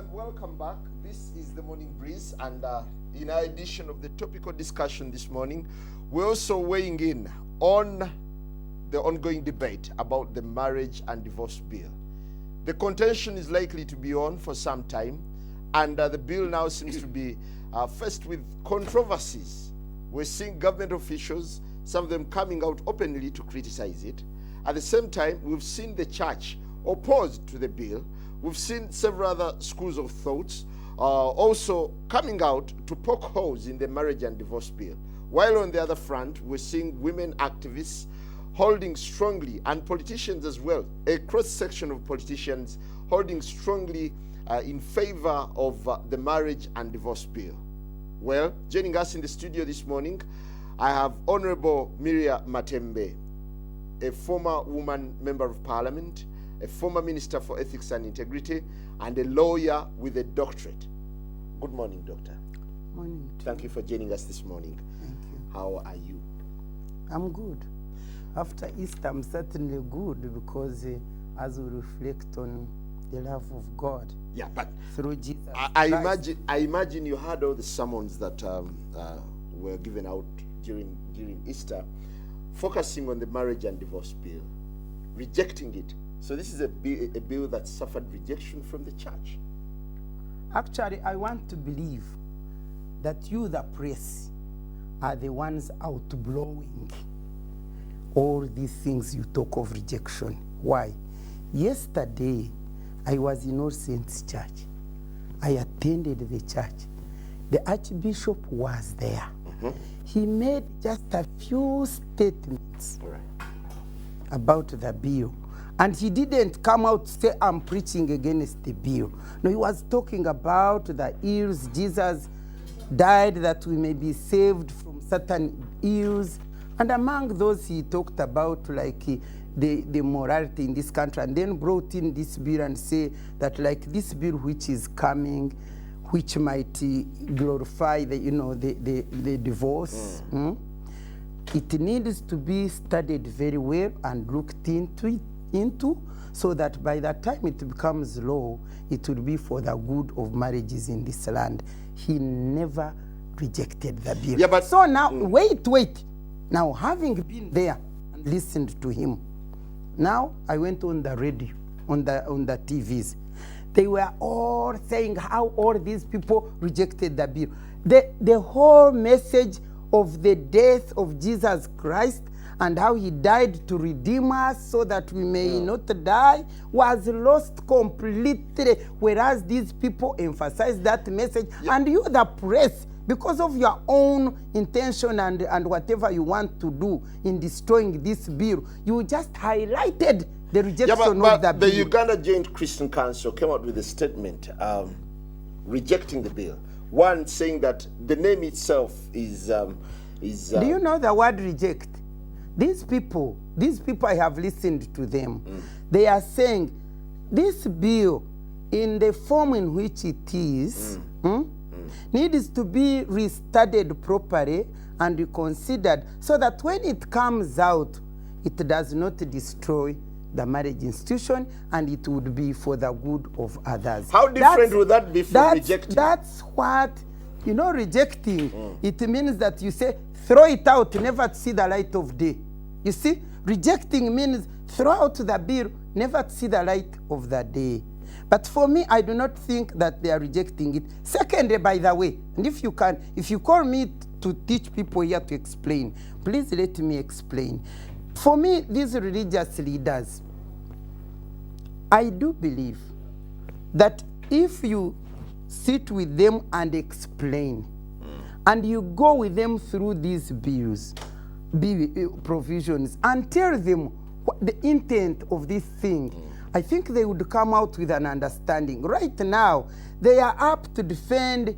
and welcome back. This is the Morning Breeze, and in our edition of the topical discussion this morning, we're also weighing in on the ongoing debate about the marriage and divorce bill. The contention is likely to be on for some time, and the bill now seems to be faced with controversies. We're seeing government officials, some of them coming out openly to criticize it. At the same time, we've seen the church opposed to the bill. We've seen several other schools of thoughts also coming out to poke holes in the marriage and divorce bill. While on the other front, we're seeing women activists holding strongly, and politicians as well, a cross-section of politicians holding strongly in favor of the marriage and divorce bill. Well, joining us in the studio this morning, I have Honorable Miria Matembe, a former woman member of parliament, a former minister for ethics and integrity, and a lawyer with a doctorate. Good morning, doctor. Morning. Thank you for joining us this morning. Thank you. How are you? I'm good. After Easter, I'm certainly good because as we reflect on the love of God. Yeah, but through Jesus. I imagine you heard all the sermons that were given out during Easter, focusing on the marriage and divorce bill, rejecting it. So this is a bill that suffered rejection from the church. Actually, I want to believe that you, the press, are the ones outblowing all these things you talk of rejection. Why? Yesterday, I was in All Saints Church. I attended the church. The Archbishop was there. Mm-hmm. He made just a few statements about the bill. And he didn't come out to say, I'm preaching against the bill. No, he was talking about the ills. Jesus died that we may be saved from certain ills. And among those he talked about like the morality in this country, and then brought in this bill and say that like this bill which is coming, which might glorify the divorce, it needs to be studied very well and looked into so that by the time it becomes law, it will be for the good of marriages in this land. He never rejected the bill. Yeah, but so now, wait. Now, having been there and listened to him, now I went on the radio, on the TVs. They were all saying how all these people rejected the bill. The whole message of the death of Jesus Christ and how he died to redeem us so that we may not die was lost completely, whereas these people emphasize that message. Yeah. And you, the press, because of your own intention and whatever you want to do in destroying this bill, you just highlighted the rejection of the bill. The Uganda Joint Christian Council came out with a statement rejecting the bill. One saying that the name itself is do you know the word reject? These people I have listened to them. They are saying this bill, in the form in which it is, needs to be restudied properly and reconsidered so that when it comes out, it does not destroy the marriage institution and it would be for the good of others. How different would that be from rejecting? That's what, rejecting. It means that you say, throw it out, never to see the light of day. You see, rejecting means throw out the bill, never to see the light of the day. But for me, I do not think that they are rejecting it. Secondly, by the way, and if you call me to teach people here to explain, please let me explain. For me, these religious leaders, I do believe that if you sit with them and explain, and you go with them through these provisions, and tell them what the intent of this thing, I think they would come out with an understanding. Right now, they are up to defend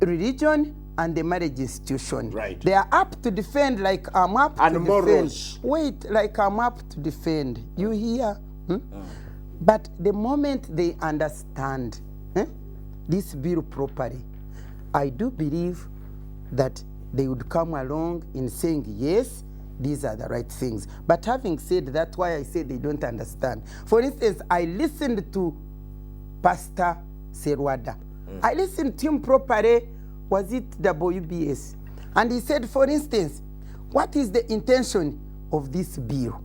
religion and the marriage institution. Right. They are up to defend like I'm up and to morals. Defend. Wait, like I'm up to defend. You hear? But the moment they understand this bill properly, I do believe that they would come along in saying, yes, these are the right things. But having said that, why I say they don't understand. For instance, I listened to Pastor Serwada. I listened to him properly. Was it WBS? And he said, for instance, what is the intention of this bill?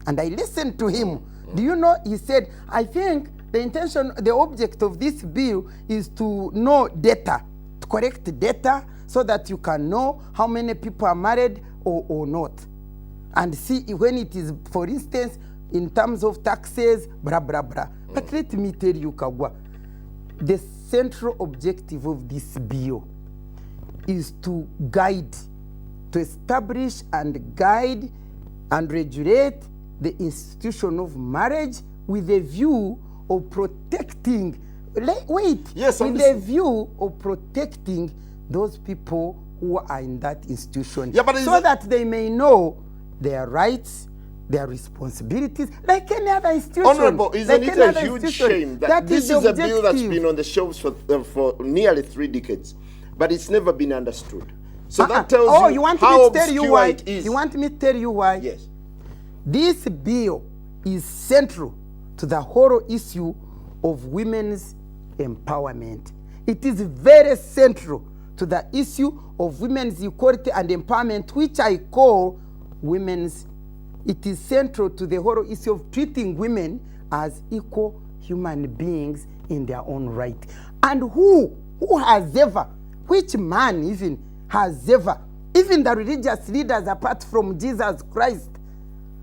And I listened to him. Do you know, he said, I think the intention, the object of this bill is to know data, to correct data so that you can know how many people are married or not. And see when it is, for instance, in terms of taxes, blah, blah, blah. But let me tell you, Kagwa, the central objective of this bill is to guide, to establish and guide and regulate the institution of marriage with a view of protecting, with a view of protecting those people who are in that institution, so that they may know their rights, their responsibilities, like any other institution. Honorable, isn't it a huge shame that this is a bill that's been on the shelves for nearly 3 decades, but it's never been understood? So that tells you how obscure it is. You want me to tell you why? Yes. This bill is central to the whole issue of women's empowerment. It is very central to the issue of women's equality and empowerment, which I call women's. It is central to the whole issue of treating women as equal human beings in their own right. And who has ever, which man even has ever, even the religious leaders apart from Jesus Christ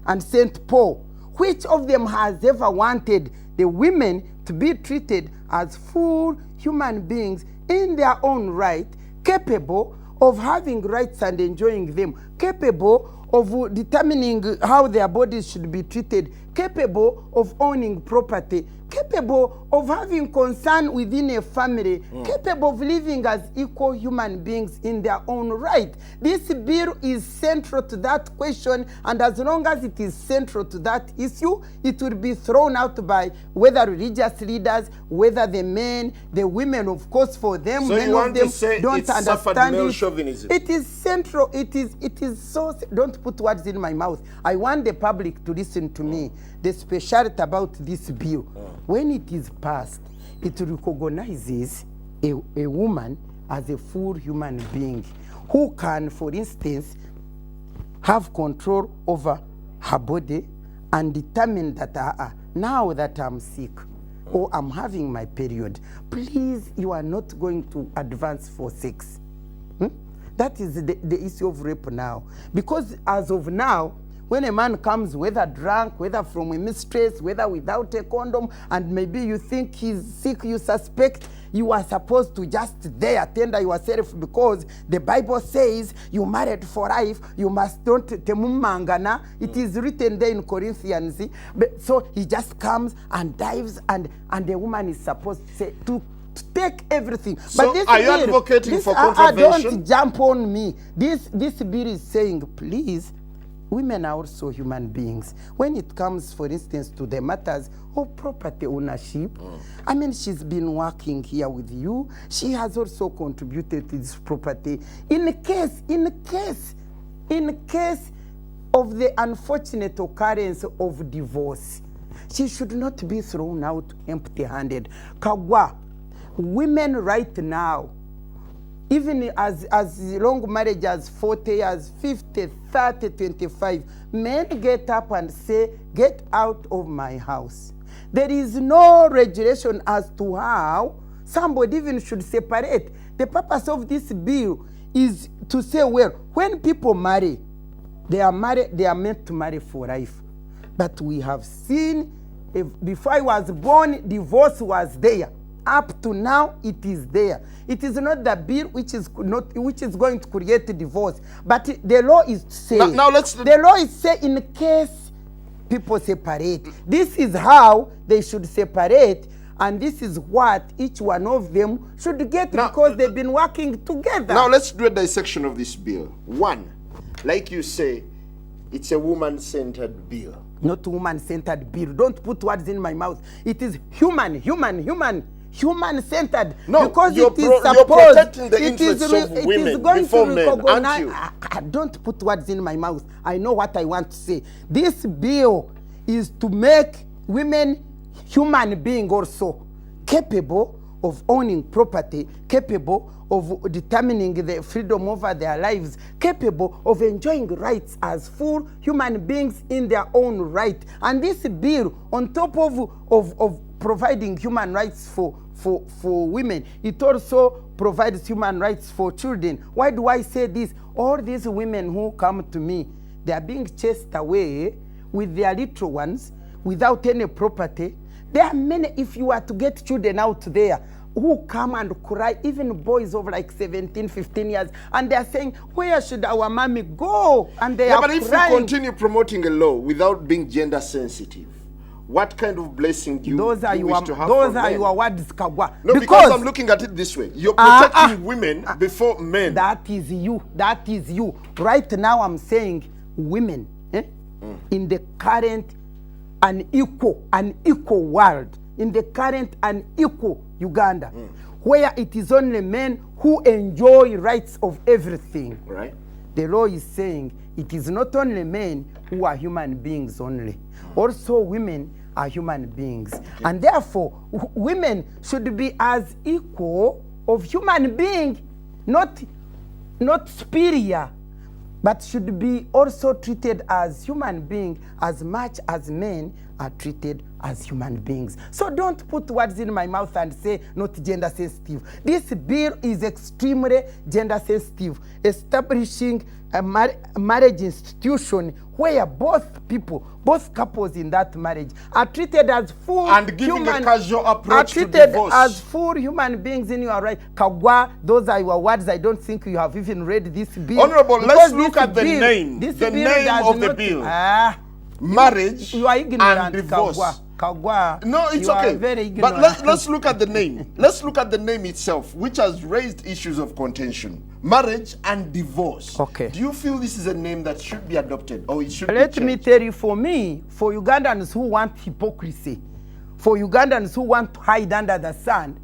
and St. Paul, which of them has ever wanted the women to be treated as full human beings in their own right, capable of having rights and enjoying them, capable of determining how their bodies should be treated, capable of owning property, capable of having concern within a family, capable of living as equal human beings in their own right. This bill is central to that question, and as long as it is central to that issue, it will be thrown out by whether religious leaders, whether the men, the women, of course, for them, so many you want of them to say don't it's understand male it. chauvinism. It is central. It is so. Don't put words in my mouth. I want the public to listen to me. The speciality about this bill, when it is passed, it recognizes a woman as a full human being who can, for instance, have control over her body and determine that now that I'm sick or I'm having my period, please, you are not going to advance for sex. That is the issue of rape now. Because as of now, when a man comes, whether drunk, whether from a mistress, whether without a condom, and maybe you think he's sick, you suspect, you are supposed to just there tender yourself, because the Bible says you married for life, you must don't temumangana. It is written there in Corinthians. So he just comes and dives, and the woman is supposed to say, to take everything. So but this are you advocating for contravention? Don't jump on me. This bill is saying, please, women are also human beings. When it comes, for instance, to the matters of property ownership, I mean, she's been working here with you. She has also contributed to this property. In case of the unfortunate occurrence of divorce, she should not be thrown out empty-handed. Kagwa, women right now, even as long marriage as 40 years, 50, 30, 25, men get up and say, get out of my house. There is no regulation as to how somebody even should separate. The purpose of this bill is to say, well, when people marry, they are meant to marry for life. But we have seen, before I was born, divorce was there. Up to now, it is there. It is not the bill which is going to create a divorce, but the law is saying. The law is saying in case people separate, this is how they should separate, and this is what each one of them should get because they've been working together. Now let's do a dissection of this bill. One, like you say, it's a woman-centered bill. Not woman-centered bill. Don't put words in my mouth. It is human-centered. No, because you're protecting the interests of women before men, aren't you? Don't put words in my mouth. I know what I want to say. This bill is to make women human beings also, capable of owning property, capable of determining the freedom over their lives, capable of enjoying rights as full human beings in their own right. And this bill, on top of providing human rights for women, it also provides human rights for children. Why do I say this? All these women who come to me, they are being chased away with their little ones without any property. There are many, if you are to get children out there who come and cry, even boys of like 17, 15 years, and they are saying, where should our mommy go? And they are but if crying. you continue promoting a law without being gender sensitive, what kind of blessing do you wish to have? Those are your words, Kagwa. No, because I'm looking at it this way. You're protecting women before men. That is you. That is you. Right now I'm saying women in the current unequal world, in the current unequal Uganda, where it is only men who enjoy rights of everything. Right. The law is saying it is not only men who are human beings only. Also women are human beings. Okay. And therefore, women should be as equal of human being, not superior, but should be also treated as human being as much as men are treated as human beings. So don't put words in my mouth and say not gender sensitive. This bill is extremely gender sensitive, establishing a marriage institution where both couples in that marriage are treated as full and giving a casual approach to treated divorce. As full human beings in your right. Kagwa, those are your words. I don't think you have even read this bill. Honorable, let's look at the name. The name of the bill. Marriage you are ignorant, and divorce. Kagwa. No, it's okay. Very ignorant. But let's look at the name. Let's look at the name itself, which has raised issues of contention. Marriage and divorce. Okay. Do you feel this is a name that should be adopted or it should be Let changed? me tell you, for me, for Ugandans who want hypocrisy, for Ugandans who want to hide under the sun,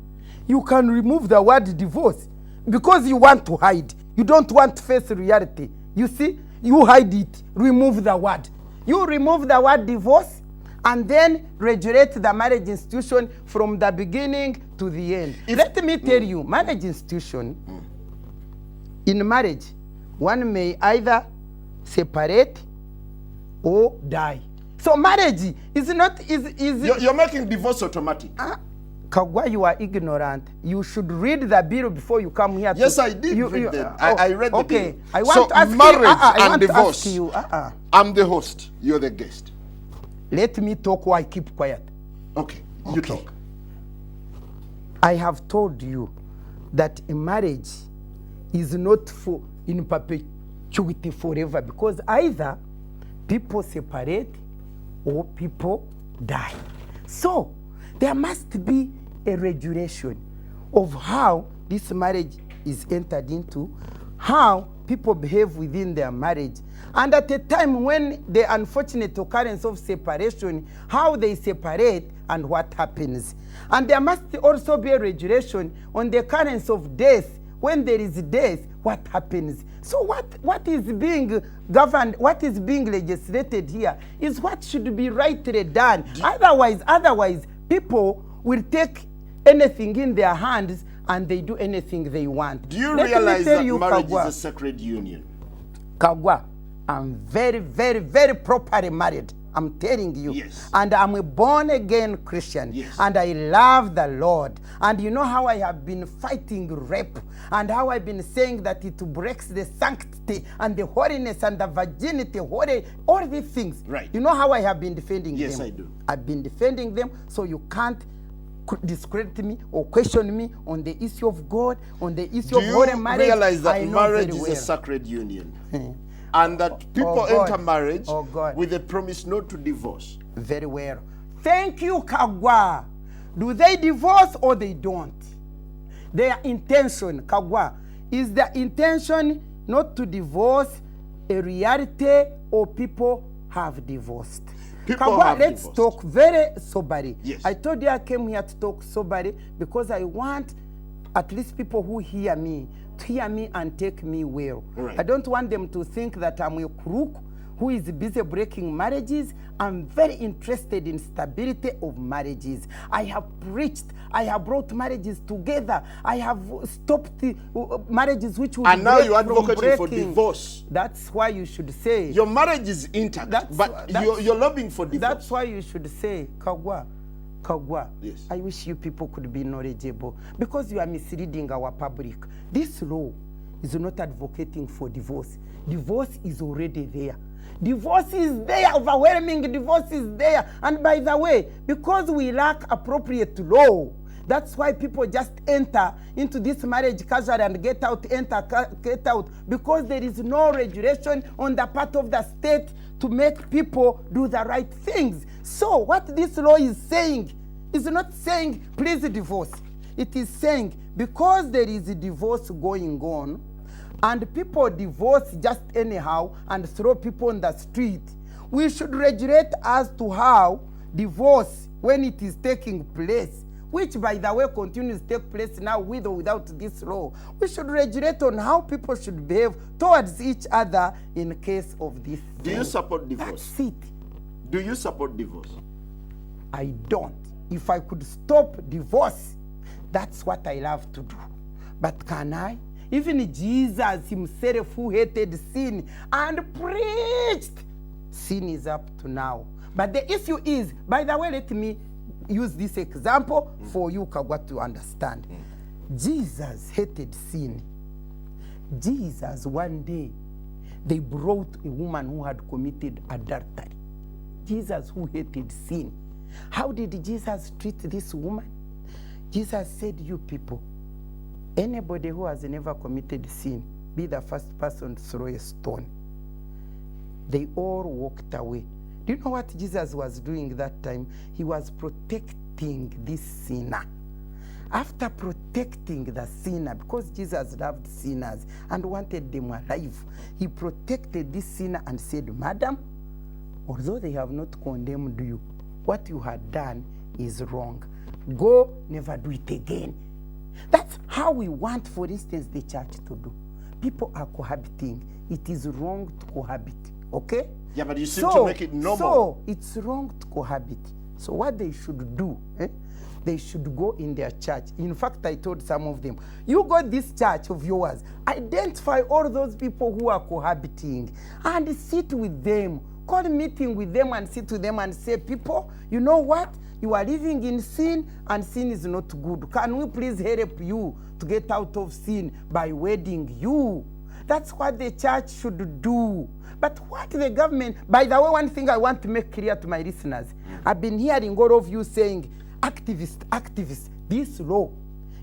you can remove the word divorce because you want to hide. You don't want to face reality. You see, you hide it, remove the word. You remove the word divorce and then regulate the marriage institution from the beginning to the end. Let me tell you, marriage institution, in marriage, one may either separate or die. So marriage is not, You're making divorce automatic. Kagwa, you are ignorant. You should read the bill before you come here. Yes, I did read that. I read the bill. Okay, I want to ask marriage you, and divorce. You, I'm the host. You're the guest. Let me talk while I keep quiet. Okay, you talk. I have told you that a marriage is not for in perpetuity forever, because either people separate or people die. So there must be a regulation of how this marriage is entered into, how people behave within their marriage, and at a time when the unfortunate occurrence of separation, how they separate and what happens. And there must also be a regulation on the occurrence of death. When there is death, what happens? So what is being governed, what is being legislated here is what should be rightly done. Otherwise, people will take anything in their hands and they do anything they want. Do you realize that marriage is a sacred union? Kagwa, I'm very, very, very properly married. I'm telling you. Yes. And I'm a born-again Christian. Yes. And I love the Lord. And you know how I have been fighting rape, and how I've been saying that it breaks the sanctity and the holiness and the virginity, all these things. Right. You know how I have been defending them? Yes, I do. I've been defending them, so you can't discredit me or question me on the issue of God, on the issue of holy marriage. Do you realize that marriage is well. a sacred union? And that people enter marriage with a promise not to divorce? Very well. Thank you, Kagwa. Do they divorce or they don't? Their intention, Kagwa, is the intention not to divorce a reality, or people have divorced? Kagwa, let's talk very soberly. Yes. I told you I came here to talk soberly because I want at least people who hear me to hear me and take me well. Right. I don't want them to think that I'm a crook who is busy breaking marriages. I'm very interested in stability of marriages. I have preached. I have brought marriages together. I have stopped the marriages which would And now break you're from advocating for breaking. divorce. That's why you should say. Your marriage is intact, but you're lobbying for divorce. That's why you should say, Kagwa, Yes. I wish you people could be knowledgeable, because you are misleading our public. This law is not advocating for divorce. Divorce is already there. Divorce is there, overwhelming divorce is there. And by the way, because we lack appropriate law, that's why people just enter into this marriage casually and get out, get out, because there is no regulation on the part of the state to make people do the right things. So what this law is saying is not saying please divorce. It is saying because there is a divorce going on and people divorce just anyhow and throw people on the street, we should regulate as to how divorce, when it is taking place, which by the way continues to take place now with or without this law, we should regulate on how people should behave towards each other in case of this Do you support divorce? That's it. Do you support divorce? I don't. If I could stop divorce, that's what I love to do. But can I? Even Jesus himself, who hated sin and preached, sin is up to now. But the issue is, by the way, let me use this example for you, Kagwa, to understand. Jesus hated sin. Jesus, one day, they brought a woman who had committed adultery. Jesus, who hated sin. How did Jesus treat this woman? Jesus said, you people, anybody who has never committed sin, be the first person to throw a stone. They all walked away. Do you know what Jesus was doing that time? He was protecting this sinner. After protecting the sinner, because Jesus loved sinners and wanted them alive, he protected this sinner and said, Madam, although they have not condemned you, what you had done is wrong. Go, never do it again. That's how we want, for instance, the church to do. People are cohabiting. It is wrong to cohabit, okay? Yeah, but you seem to make it normal. So it's wrong to cohabit. So what they should do, they should go in their church. In fact, I told some of them, you go this church of yours, identify all those people who are cohabiting and sit with them. Call a meeting with them and sit with them and say, people, you know what? You are living in sin and sin is not good. Can we please help you to get out of sin by wedding you? That's what the church should do. But what the government, by the way, one thing I want to make clear to my listeners, I've been hearing all of you saying, activists, this law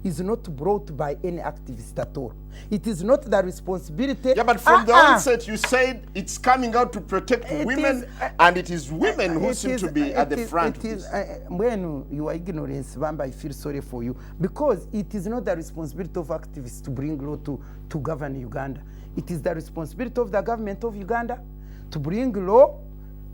is not brought by any activist at all. It is not the responsibility. Yeah, but from the onset, you said it's coming out to protect women, and it is women who seem to be at the front of this. When you are ignorant, Ssempa, I feel sorry for you, because it is not the responsibility of activists to bring law to govern Uganda. It is the responsibility of the government of Uganda to bring law,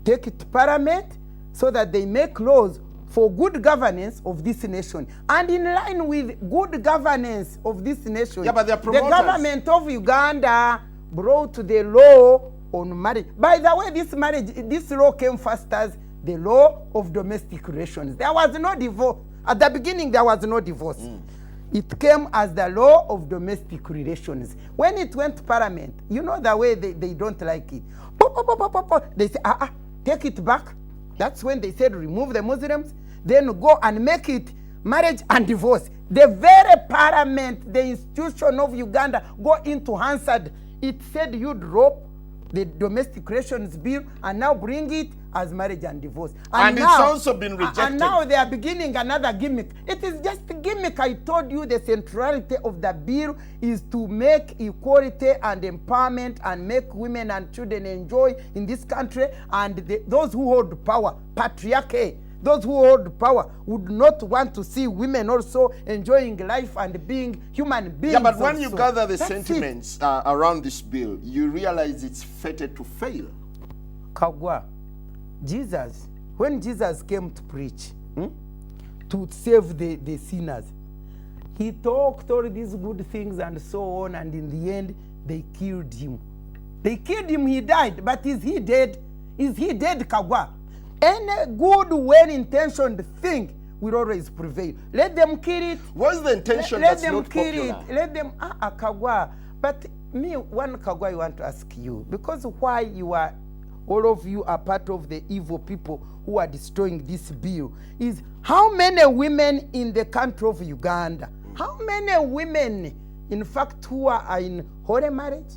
take it to Parliament, so that they make laws for good governance of this nation. And in line with good governance of this nation, yeah, but the government of Uganda brought the law on marriage. By the way, this law came first as the law of domestic relations. There was no divorce. At the beginning, there was no divorce. It came as the law of domestic relations. When it went to Parliament, you know the way they don't like it. They say, take it back. That's when they said remove the Muslims, then go and make it marriage and divorce. The very Parliament, the institution of Uganda, go into Hansard. It said you drop the domestic relations bill and now bring it as marriage and divorce. And now, it's also been rejected. And now they are beginning another gimmick. It is just a gimmick. I told you the centrality of the bill is to make equality and empowerment and make women and children enjoy in this country. And those who hold power, patriarchy, those who hold power would not want to see women also enjoying life and being human beings. Yeah, but when also. You gather the sentiments around this bill, you realize it's fated to fail. Kagwa, Jesus, when Jesus came to preach, to save the sinners, he talked all these good things and so on, and in the end, they killed him. They killed him, he died. But is he dead? Is he dead, Kagwa? Any good, well-intentioned thing will always prevail. Let them kill it. What's the intention Let that's them not kill popular? it. Let them, Kagwa. But me, one Kagwa, I want to ask you, because why you are, all of you are part of the evil people who are destroying this bill, is how many women in the country of Uganda, how many women, in fact, who are in holy marriage,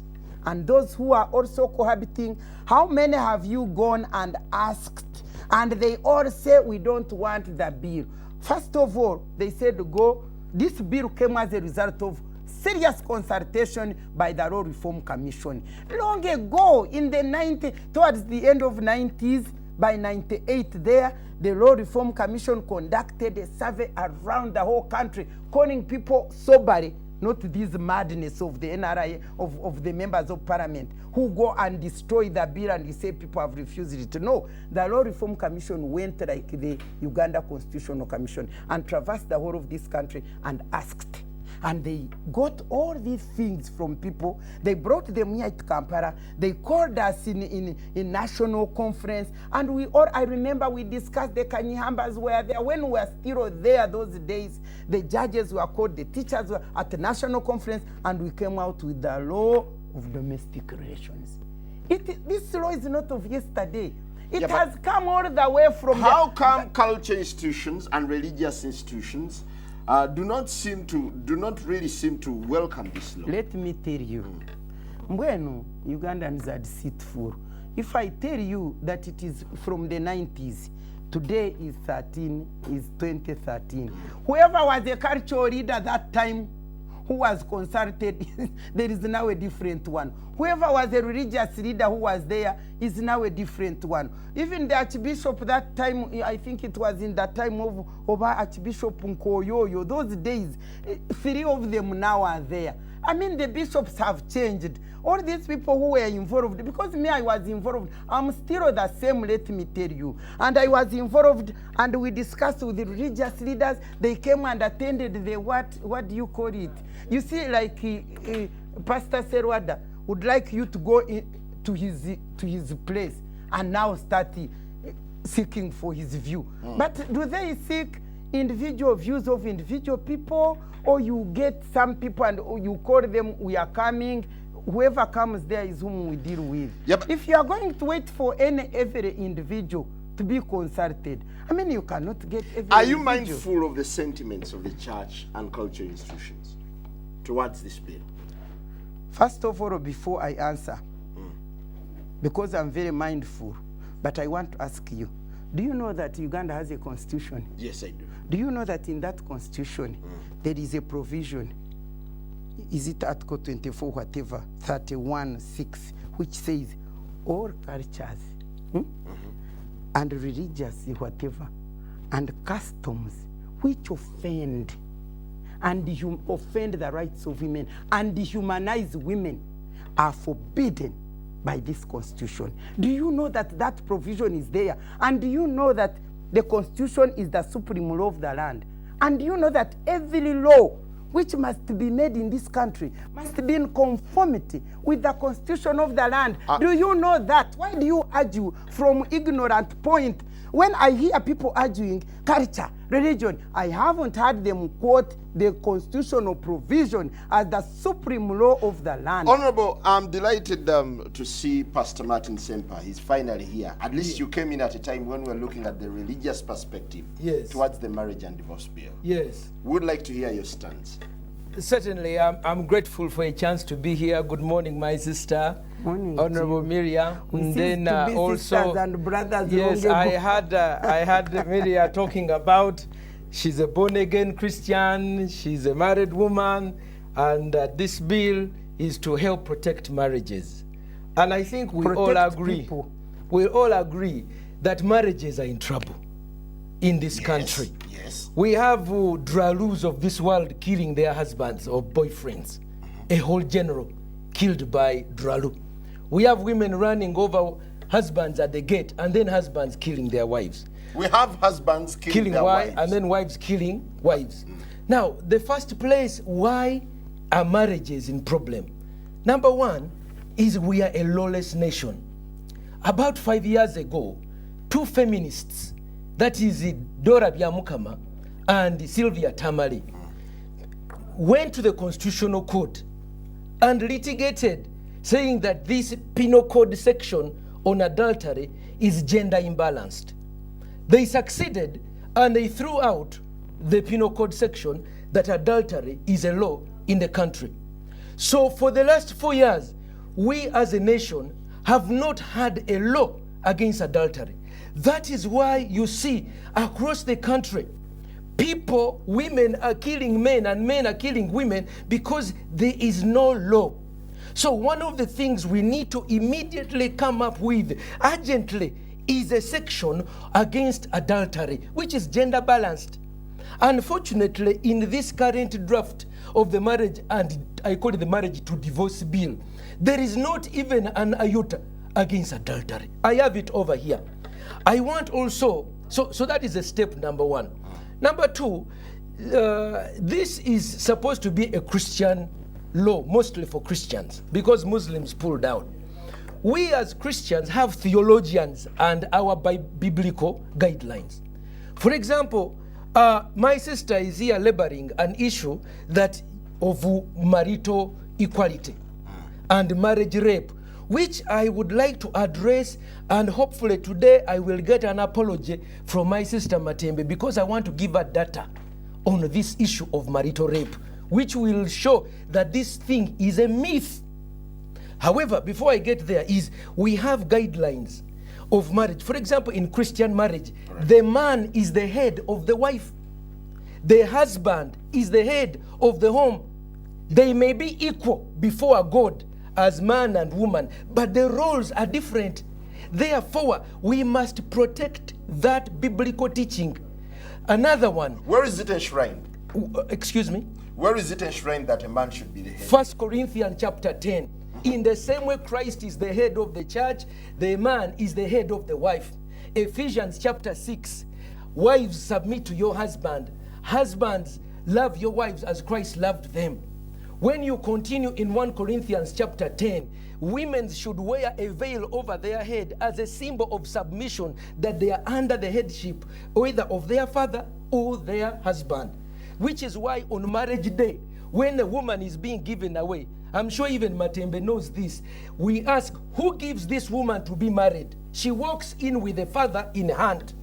and those who are also cohabiting, how many have you gone and asked? And they all say, we don't want the bill. First of all, they said, go. This bill came as a result of serious consultation by the Law Reform Commission. Long ago, in the 90s, towards the end of 90s, by 98 there, the Law Reform Commission conducted a survey around the whole country, calling people soberly, not this madness of the NRA, of the members of parliament, who go and destroy the bill and say people have refused it. No, the Law Reform Commission went like the Uganda Constitutional Commission and traversed the whole of this country and asked. And they got all these things from people. They brought them here to Kampala. They called us in national conference. And we all, I remember we discussed, the Kanyihambas were there. When we were still there those days, the judges were called, the teachers were at the national conference, and we came out with the law of domestic relations. This law is not of yesterday. It has come all the way from how come culture institutions and religious institutions do not really seem to welcome this law? Let me tell you, Mbwenu, Ugandans are deceitful. If I tell you that it is from the 90s, today is 2013. Whoever was a cultural leader that time who was consulted, there is now a different one. Whoever was a religious leader who was there is now a different one. Even the Archbishop that time, I think it was in the time of Archbishop Nkoyoyo, those days, 3 of them now are there. I mean, the bishops have changed. All these people who were involved, because me, I was involved, I'm still the same, let me tell you. And I was involved, and we discussed with the religious leaders. They came and attended the, what do you call it? You see, like Pastor Serwada would like you to go to his place and now start seeking for his view. But do they seek individual views of individual people, or you get some people and you call them, we are coming, whoever comes there is whom we deal with? If you are going to wait for every individual to be consulted, I mean, you cannot get every Are you individual. mindful of the sentiments of the church and cultural institutions towards this bill? First of all, before I answer, because I'm very mindful, but I want to ask you, do you know that Uganda has a constitution? Yes, I do. Do you know that in that constitution, there is a provision, is it Article 24, whatever, 31(6), which says all cultures and religious whatever, and customs which offend and offend the rights of women and dehumanize women are forbidden by this constitution. Do you know that that provision is there? And do you know that the constitution is the supreme law of the land? And do you know that every law which must be made in this country must be in conformity with the constitution of the land? Do you know that? Why do you argue from ignorant point? When I hear people arguing culture, religion, I haven't heard them quote the constitutional provision as the supreme law of the land. Honorable, I'm delighted to see Pastor Martin Ssempa. He's finally here. At least you came in at a time when we're looking at the religious perspective towards the marriage and divorce bill. Yes. We would like to hear your stance. Certainly, I'm grateful for a chance to be here. Good morning, my sister, Morning, Honorable Miria. And then also, and brothers, yes, I had Miria talking about she's a born-again Christian, she's a married woman, and this bill is to help protect marriages. And I think we all agree that marriages are in trouble in this country. We have dralus of this world killing their husbands or boyfriends. A whole general killed by dralu. We have women running over husbands at the gate, and then husbands killing their wives. We have husbands killing their wives. And then wives killing wives. Now, the first place why are marriages in problem? Number one is we are a lawless nation. About 5 years ago, two feminists, that is Dora Byamukama and Sylvia Tamale, went to the Constitutional Court and litigated, saying that this penal code section on adultery is gender imbalanced. They succeeded, and they threw out the penal code section that adultery is a law in the country. So for the last 4 years, we as a nation have not had a law against adultery. That is why you see across the country, people, women are killing men and men are killing women because there is no law. So one of the things we need to immediately come up with urgently is a section against adultery, which is gender balanced. Unfortunately, in this current draft of the marriage, and I call it the marriage to divorce bill, there is not even an iota against adultery. I have it over here. I want also, so that is a step number one. Number two, this is supposed to be a Christian law, mostly for Christians, because Muslims pulled out. We as Christians have theologians and our biblical guidelines. For example, my sister is here laboring an issue that of marital equality and marriage rape, which I would like to address, and hopefully today I will get an apology from my sister Matembe, because I want to give her data on this issue of marital rape, which will show that this thing is a myth. However, before I get there, we have guidelines of marriage. For example, in Christian marriage, the man is the head of the wife. The husband is the head of the home. They may be equal before God as man and woman, but the roles are different. Therefore, we must protect that biblical teaching. Another one. Where is it enshrined? Excuse me? Where is it enshrined that a man should be the head? 1 Corinthians chapter 10. In the same way Christ is the head of the church, the man is the head of the wife. Ephesians chapter 6. Wives, submit to your husband. Husbands, love your wives as Christ loved them. When you continue in 1 Corinthians chapter 10, women should wear a veil over their head as a symbol of submission, that they are under the headship either of their father or their husband. Which is why on marriage day, when a woman is being given away, I'm sure even Matembe knows this, we ask, who gives this woman to be married? She walks in with the father in hand.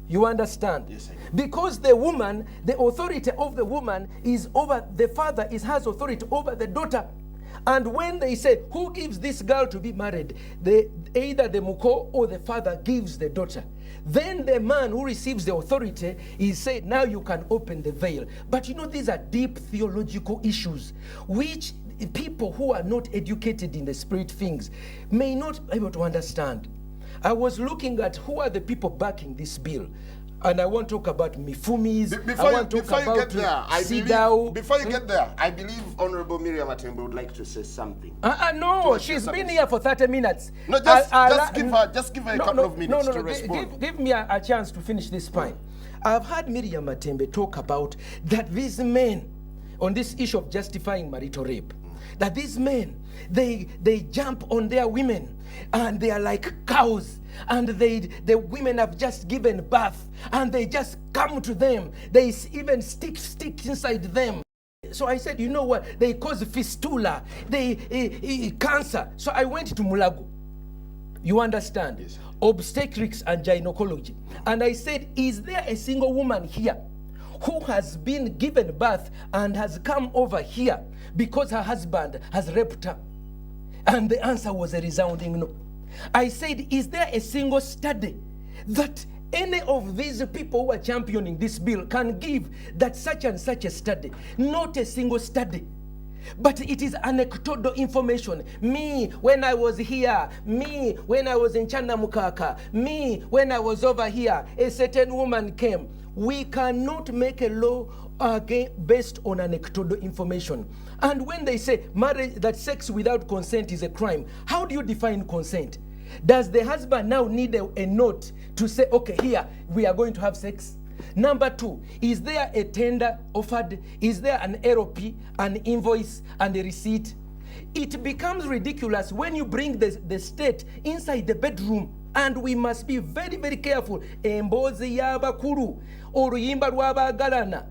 You understand? Yes, I do. Because the woman, the authority of the woman is over the father, has authority over the daughter. And when they say, who gives this girl to be married? Either the muko or the father gives the daughter. Then the man who receives the authority is said, now you can open the veil. But you know, these are deep theological issues, which people who are not educated in the spirit things may not be able to understand. I was looking at who are the people backing this bill. And I want to talk about Mifumis. Before you get there, I believe Honorable Miria Matembe would like to say something. No, she's been here for 30 minutes. No, just give her a couple of minutes to respond. Give me a chance to finish this point. I've heard Miria Matembe talk about that these men, on this issue of justifying marital rape, that these men, they jump on their women and they are like cows, and the women have just given birth and they just come to them, they even stick inside them. So I said, you know what, they cause fistula, cancer. So I went to Mulago, you understand, yes, obstetrics and gynecology, and I said, is there a single woman here who has been given birth and has come over here because her husband has raped her? And the answer was a resounding no. I said, is there a single study that any of these people who are championing this bill can give that such and such a study? Not a single study. But it is anecdotal information. Me, when I was here. Me, when I was in Chanamukaka. Me, when I was over here. A certain woman came. We cannot make a law based on anecdotal information. And when they say marriage, that sex without consent is a crime, how do you define consent? Does the husband now need a note to say, okay, here, we are going to have sex? Number two, is there a tender offered? Is there an LP, an invoice, and a receipt? It becomes ridiculous when you bring the state inside the bedroom. And we must be very, very careful. Emboozi y'abakulu, oluyimba lw'abaagalana.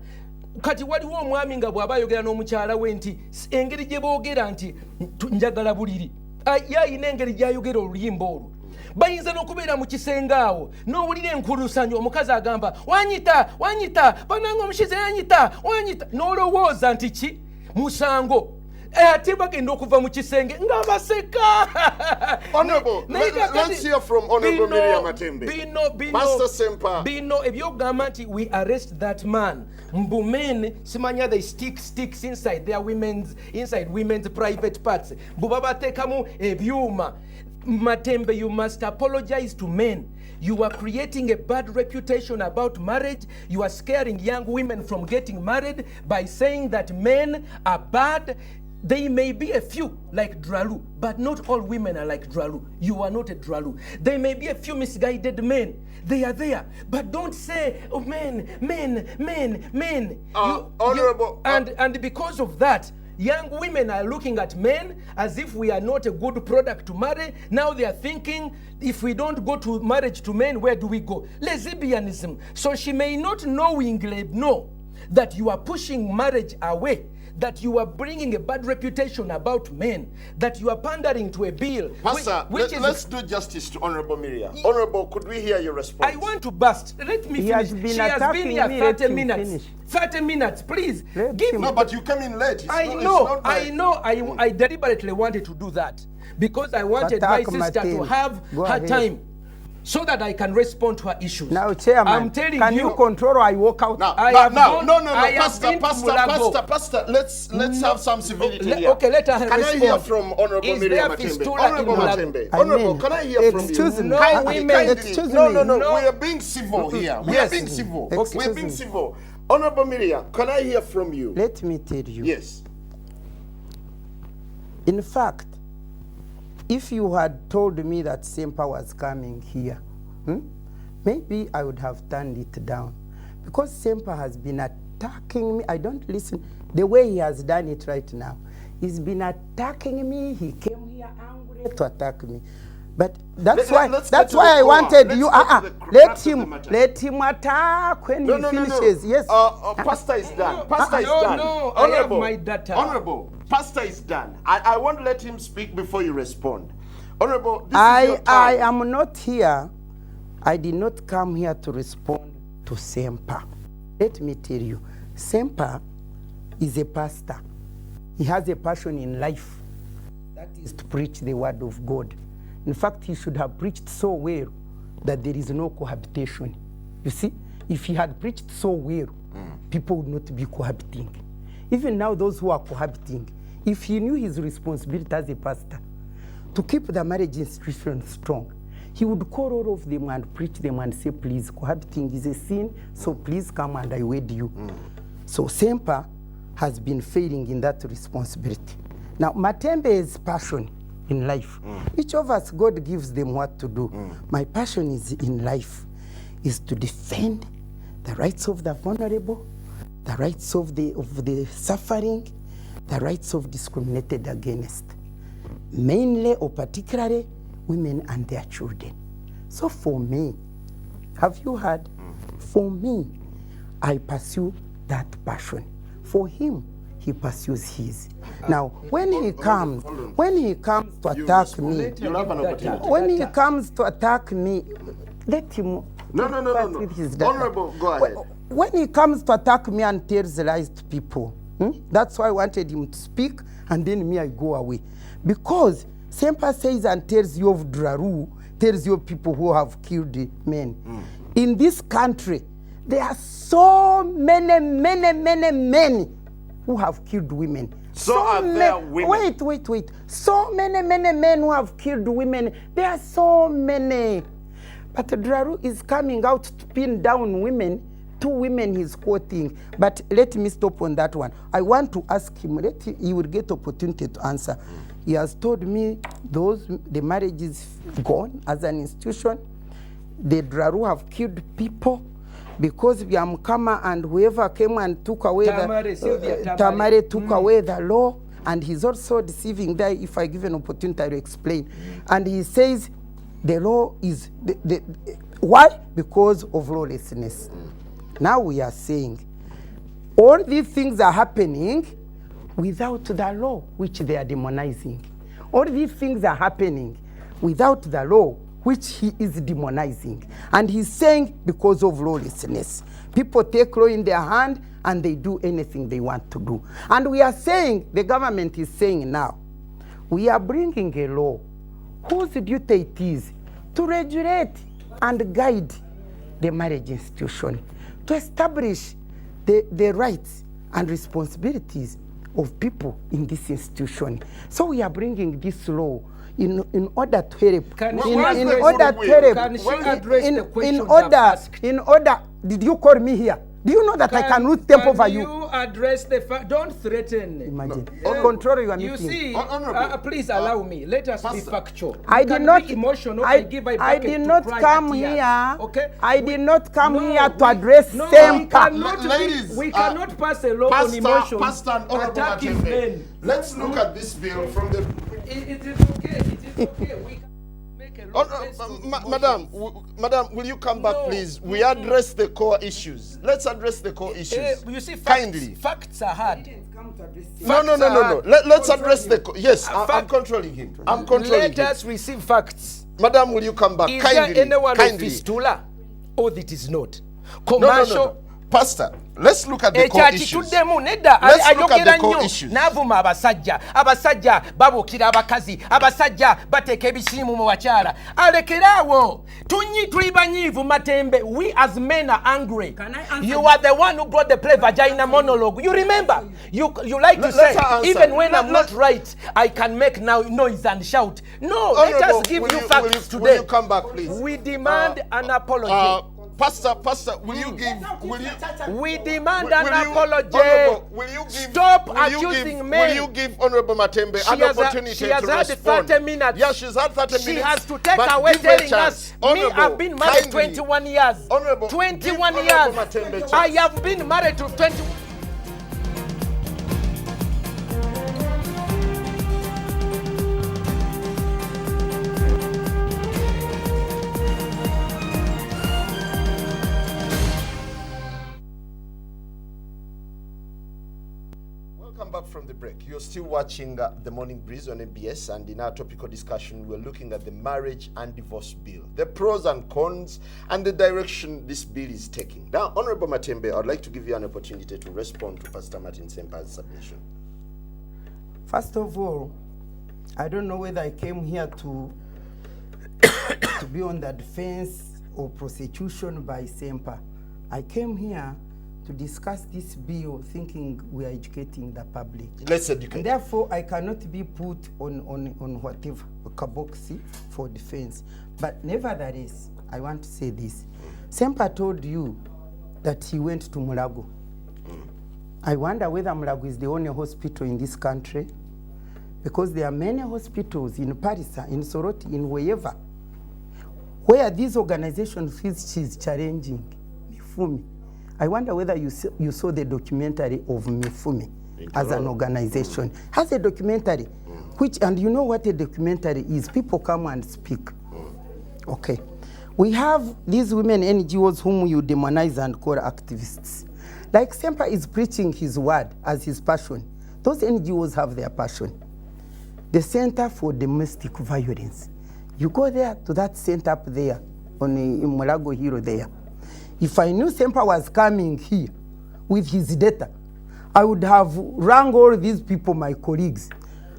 Kati waliwo omwami nga bw'aba ayogera n'omukyala we nti engeri gye boogera nti njagala buliri. Yayina engeri gy'ayogera oluyimba olwo. Bayinza n'okubeera mu kisenge awo n'owulira enkulusanyo omukazi agamba wanyita bananga omushize yanyita wanyita n'olowooza nti ki musango ate bagenda okuva mu kisenge nga baseka. Honorable, let's hear from Honorable Miria Matembe. Pastor Ssempa. Bino ebyogamba nti we arrest that man. Mbu men simanya they stick sticks inside women's private parts. Mbu babateekamu ebyuma. Matembe, you must apologize to men. You are creating a bad reputation about marriage. You are scaring young women from getting married by saying that men are bad. They may be a few like Dralu, but not all women are like Dralu. You are not a Dralu. There may be a few misguided men. They are there. But don't say, oh, men. And because of that, young women are looking at men as if we are not a good product to marry. Now they are thinking, if we don't go to marriage to men, where do we go? Lesbianism. So she may not knowingly know that you are pushing marriage away, that you are bringing a bad reputation about men, that you are pandering to a bill. Pastor, let's do justice to Honorable Miria. Honorable, could we hear your response? I want to burst. Let me finish. She has been here 30 minutes. 30 minutes, please. Give me. No, but you came in late. I know. I deliberately wanted to do that because I wanted my sister to have her time so that I can respond to her issues. Now, Chairman, I'm telling can you control or I walk out? No, Pastor, let's have some civility here. Okay, let her respond. Can I hear from Honorable Miria Matembe? Honorable Matembe. Honorable, can I hear from you? Excuse me. No, we are being civil here. We are being civil. Okay. We are being civil. Honorable Miria, can I hear from you? Let me tell you. Yes. In fact, if you had told me that Ssempa was coming here, maybe I would have turned it down. Because Ssempa has been attacking me. I don't listen. The way he has done it right now, he's been attacking me. He came here angry to attack me. But that's why I wanted you. Let him attack when he finishes. Yes. Pastor is done. Pastor is done. No, I have my data. Honorable, Pastor is done. I won't let him speak before you respond. Honorable, this is your time. I am not here. I did not come here to respond to Ssempa. Let me tell you, Ssempa is a pastor. He has a passion in life. That is to preach the word of God. In fact, he should have preached so well that there is no cohabitation. You see, if he had preached so well, people would not be cohabiting. Even now, those who are cohabiting, if he knew his responsibility as a pastor to keep the marriage institution strong, he would call all of them and preach them and say, please, cohabiting is a sin, so please come and I wed you. So Ssempa has been failing in that responsibility. Now, Matembe's passion in life. Each of us, God gives them what to do. My passion is in life is to defend the rights of the vulnerable, the rights of the suffering, the rights of discriminated against, mainly or particularly women and their children. So for me, have you heard? For me, I pursue that passion. For him, he pursues his. Now, when he comes to attack me, let him. No. Honorable, go ahead. When he comes to attack me and tells lies to people, that's why I wanted him to speak, and then me, I go away. Because Ssempa says and tells you of Draru, tells you of people who have killed men. In this country, there are so many men who have killed women. So are there women? Wait. So many men who have killed women. There are so many. But Draru is coming out to pin down women. 2 women he's quoting. But let me stop on that one. I want to ask him, he will get opportunity to answer. He has told me the marriage is gone as an institution. The Draru have killed people. Because Byamukama and whoever came and took away Tamare took away the law, and he's also deceiving there. If I give an opportunity, I'll explain. And he says the law is, why? Because of lawlessness. Now we are saying all these things are happening without the law, which they are demonizing. All these things are happening without the law, which he is demonizing. And he's saying because of lawlessness. People take law in their hand and they do anything they want to do. And we are saying, the government is saying now, we are bringing a law whose duty it is to regulate and guide the marriage institution, to establish the rights and responsibilities of people in this institution. So we are bringing this law in order to help. In order, did you call me here? Do you know that I can root step over you? Can you address the fact? Don't threaten. Imagine. Control your meeting. You see, please allow me. Let us be factual. I did not. Be emotional. I did not come here. Okay. I did not come here to address Ssempa. We cannot pass a law on emotion. Pastor and Honorable Matembe, let's look at this bill from the. It is okay. It is okay. We can make a law. Madam, will you come back, please? We address the core issues. Let's address the core issues. You see, kindly. Facts are hard. No. Let's address the. Yes, I'm controlling him. I'm controlling him. Let us receive facts. Madam, will you come back? Is kindly. There anyone kindly. of fistula? Or that is not. Commercial. No. Pastor, let's look at the core issues. Let's look at the core issues. Navuma abasajja babukira abakazi abasajja bateka ebisimu mu bakyala alekerawo tuli banyivu Matembe. We as men are angry. You are the one who brought the play vagina monologue. You remember? You like to say even when I'm not right I can make now noise and shout. No, let us give you facts today. Will you come back, please? We demand an apology. Pastor, will you give? We demand an apology. Stop accusing me. Will you give Honorable Matembe an opportunity to respond? She has had 30 minutes. Yeah, she's had 30 minutes. She has to take away telling us. Me, I've been married 21 years. 21 years. I have been married to 21. Back from the break. You're still watching The Morning Breeze on MBS, and in our topical discussion we're looking at the marriage and divorce bill, the pros and cons and the direction this bill is taking. Now, Honorable Matembe, I'd like to give you an opportunity to respond to Pastor Martin Sempa's submission. First of all, I don't know whether I came here to be on the defense or prosecution by Ssempa. I came here to discuss this bill thinking we are educating the public. Let's educate. And therefore, I cannot be put on whatever kaboxy for defense. But nevertheless, I want to say this. Ssempa told you that he went to Mulago. I wonder whether Mulago is the only hospital in this country, because there are many hospitals in Parisa, in Soroti, in wherever, where this organization feels she's challenging Mifumi. I wonder whether you saw the documentary of Mifumi as an organization. Has a documentary, which, and you know what a documentary is. People come and speak. Okay. We have these women NGOs whom you demonize and call activists. Like Ssempa is preaching his word as his passion. Those NGOs have their passion. The Center for Domestic Violence. You go there to that center up there on Mulago Hero there. If I knew Ssempa was coming here with his data, I would have rang all these people, my colleagues,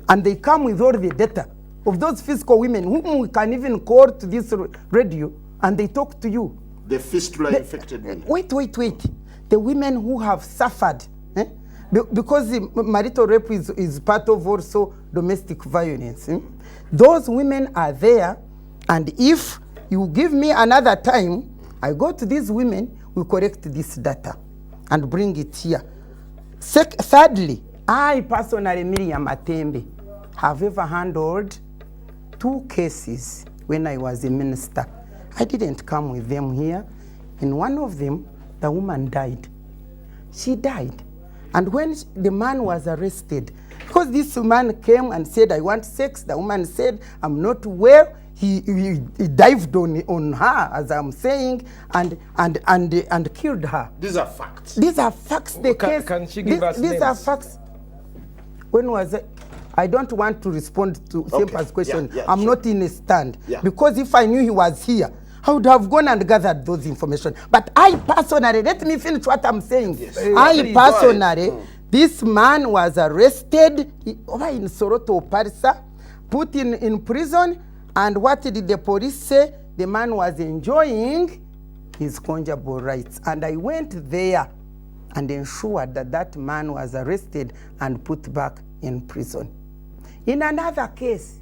and they come with all the data of those fiscal women whom we can even call to this radio, and they talk to you. The fistula-infected women. Wait. The women who have suffered, because marital rape is part of also domestic violence. Those women are there, and if you give me another time, I go to these women, we correct this data and bring it here. Thirdly, I personally, Miria Matembe, have ever handled 2 cases when I was a minister. I didn't come with them here. In one of them, the woman died. She died. And when the man was arrested, Because this man came and said, I want sex. The woman said, I'm not well. He dived on her, as I'm saying, and killed her. These are facts. These are facts. The case. Can she give us These names? are facts. When was it? I don't want to respond to Sempa's question. I'm sure. not in a stand. Yeah. Because if I knew he was here, I would have gone and gathered those information. But I personally, let me finish what I'm saying. Yes. I personally, this man was arrested over in Soroto, Parisa, put in prison, and what did the police say? The man was enjoying his conjugal rights. And I went there and ensured that that man was arrested and put back in prison. In another case,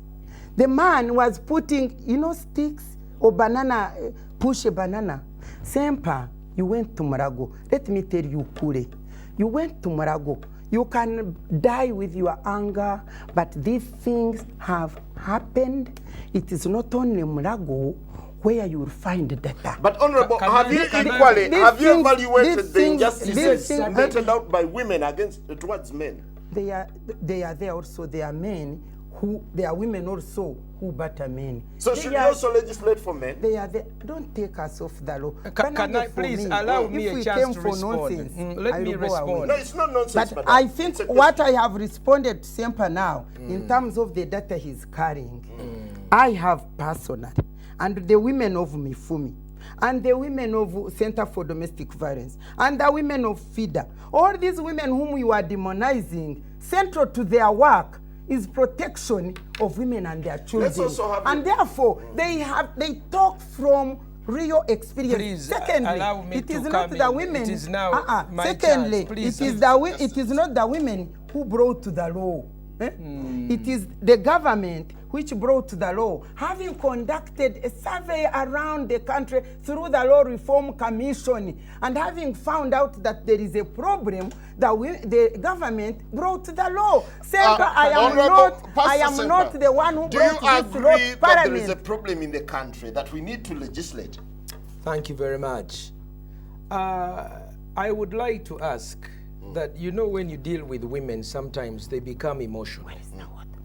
the man was putting, sticks or banana, push a banana. Ssempa, you went to Marago. Let me tell you, Kure, you went to Marago. You can die with your anger, but these things have happened. It is not only Marago where you will find data. But Honorable, have you evaluated the injustices meted out by women towards men? They are there also. There are men there are women also who batter men. So should we also legislate for men? They are there. Don't take us off the law. Can I please allow me a chance to respond? Let me respond. No, it's not nonsense. But I think what I have responded to Ssempa now, in terms of the data he's carrying, I have personally, and the women of Mifumi, and the women of Center for Domestic Violence, and the women of FIDA, all these women whom you are demonizing, central to their work is protection of women and their children. And therefore, they talk from real experience. Please, secondly, allow me it is to not come the in. women. It is now my secondly, chance. Please. it is not the women who brought to the law. It is the government which brought to the law, having conducted a survey around the country through the Law Reform Commission, and having found out that there is a problem, the government brought to the law. Ssempa, I am not the one who brought this law. Do you agree that there is a problem in the country that we need to legislate? Thank you very much. I would like to ask that, when you deal with women, sometimes they become emotional.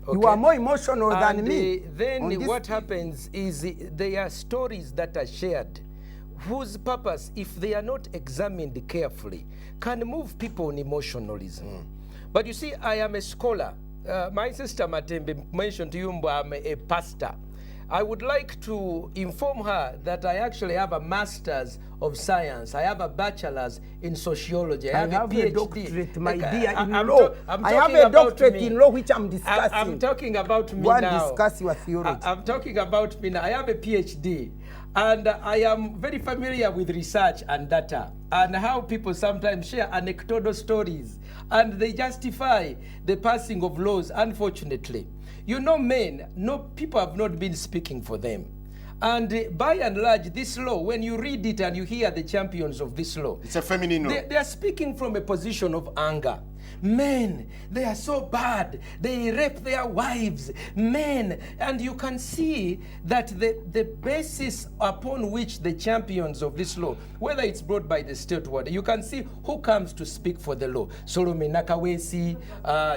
Okay. You are more emotional than me. Then what happens is there are stories that are shared whose purpose, if they are not examined carefully, can move people on emotionalism. But you see, I am a scholar. My sister Matembe mentioned to you I'm a pastor. I would like to inform her that I actually have a master's of science. I have a bachelor's in sociology. I have a PhD. Doctorate, my dear, in law. I have a doctorate in law, which I'm discussing. I'm talking about me now. now. Discuss your theology. I'm talking about me now. I have a PhD. And I am very familiar with research and data and how people sometimes share anecdotal stories and they justify the passing of laws, unfortunately. Men, people have not been speaking for them. And by and large, this law, when you read it and you hear the champions of this law, it's a feminine law. They are speaking from a position of anger. Men, they are so bad. They rape their wives. Men, and you can see that the basis upon which the champions of this law, whether it's brought by the state or you can see who comes to speak for the law. Solomon Nakawesi,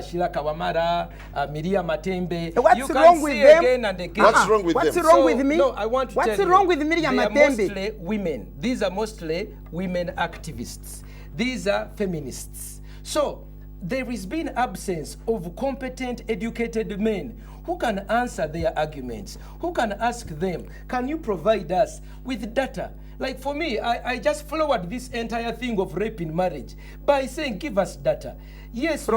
Shila Kawamara, Miria Matembe. What's wrong with them? Again and again. What's wrong with them? What's wrong with me? No, I want to tell you. What's wrong with Miria Matembe? They are mostly women. These are mostly women activists. These are feminists. So there has been absence of competent, educated men who can answer their arguments, who can ask them, can you provide us with data? Like for me, I just followed this entire thing of rape in marriage by saying, give us data. Yes,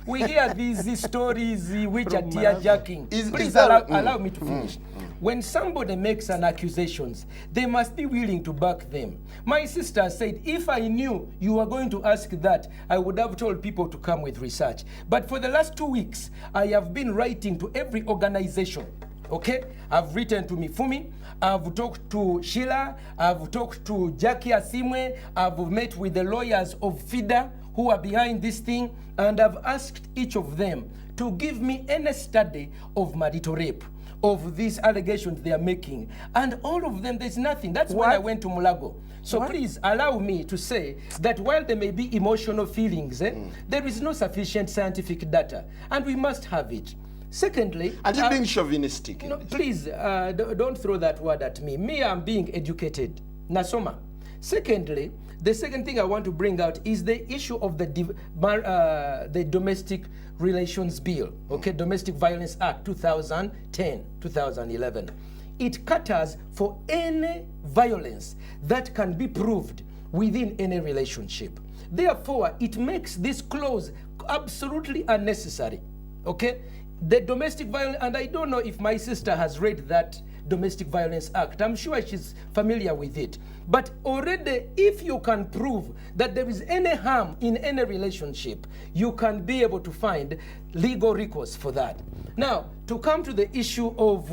we hear these stories which are tear-jerking. Please allow me to finish. When somebody makes an accusation, they must be willing to back them. My sister said, if I knew you were going to ask that, I would have told people to come with research. But for the last 2 weeks, I have been writing to every organization. Okay? I've written to Mifumi, I've talked to Sheila, I've talked to Jackie Asimwe, I've met with the lawyers of FIDA who are behind this thing, and I've asked each of them to give me any study of marital rape. of these allegations they are making. And all of them, there's nothing. That's when I went to Mulago. So please allow me to say that while there may be emotional feelings, there is no sufficient scientific data, and we must have it. Secondly, and you're being chauvinistic. No, please don't throw that word at me. Me, I'm being educated. Nasoma. Secondly, the second thing I want to bring out is the issue of the Domestic Relations Bill, okay, Domestic Violence Act 2010, 2011. It caters for any violence that can be proved within any relationship. Therefore, it makes this clause absolutely unnecessary, okay? The domestic violence, and I don't know if my sister has read that Domestic Violence Act. I'm sure she's familiar with it. But already, if you can prove that there is any harm in any relationship, you can be able to find legal recourse for that. Now, to come to the issue of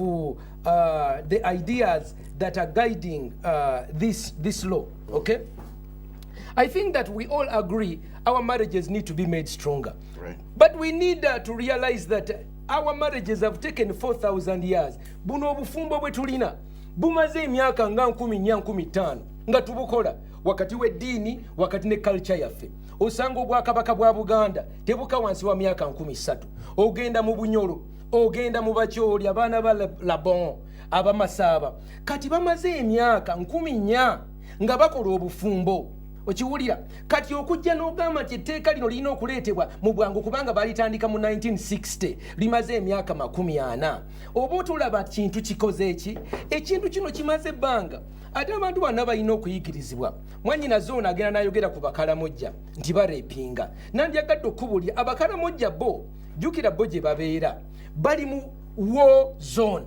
the ideas that are guiding this law, okay? I think that we all agree our marriages need to be made stronger. Right. But we need to realize that our marriages have taken 4,000 years. Buno obufumbo bwe tulina bumaze emyaka nga 10-15 nga tubukola wakati w'eddiini wakati ne culture yaffe. Osanga obwakabaka bwa Buganda tebuka wansi wa myaka 13. Ogenda mu Bunyoro, ogenda mu Bakyoli, abaana ba Labon, abamasaba kati bamaze emyaka 14 nga bakola obufumbo. Okiwulira kati okujja n'ogamba nti etteeka lino lirina okuleetebwa mu bwangu kubanga balitandika mu 1960 limaze emyaka 40. Oba otulaba kintu kikoze eki ekintu kino kimaze ebbanga ate abantu bonna balina okuyigirizibwa. Mwannyinaze ono agenda n'ayogera ku bakalamojja nti bareepinga. Nandyagadde okubulya abakalamojja bo jjukira bo gye babeera bali mu war zone.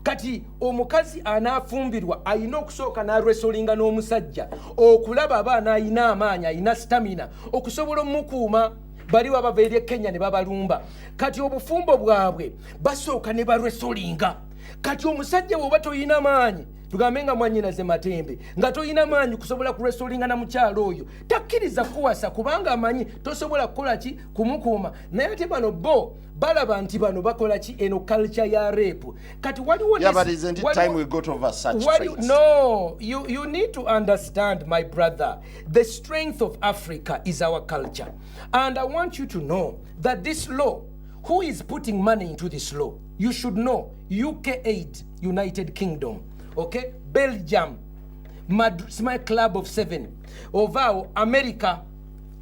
Kati omukazi anaafumbirwa alina okusooka n'alwesolinga n'omusajja okulaba abaana alina amaanyi alina stamina okusobola omukuuma bali wabava eri Kenya ne babalumba. Kati obufumbo bwabwe basooka ne balwesolinga. Kati omusajja bw'oba toyina maanyi tugambe nga Mwannyinaze Matembe nga toyina maanyi kusobola kulwesolinga na mukyalo oyo takkiriza kuwasa kubanga amanyi tosobola kukola ki kumukuuma. Naye ate bano bo balaba nti bano bakola ki eno culture ya rape. Kati waliwo but isn't it time we got over such traits? No, you need to understand, my brother, the strength of Africa is our culture. And I want you to know that this law, who is putting money into this law? You should know UK8, United Kingdom, okay? Belgium, Small Club of 7, Ovao, America,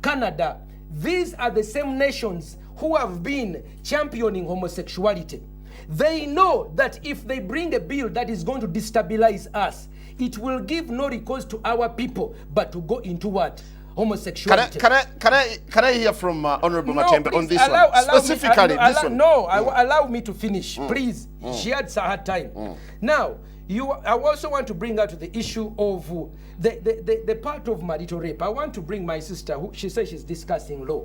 Canada. These are the same nations who have been championing homosexuality. They know that if they bring a bill that is going to destabilize us, it will give no recourse to our people, but to go into what? Homosexuality. Can I hear from Honorable Matembe on this one? Specifically, this one. No, allow me to finish, please. She had her time. Now, I also want to bring out the issue of the part of marital rape. I want to bring my sister, who she says she's discussing law.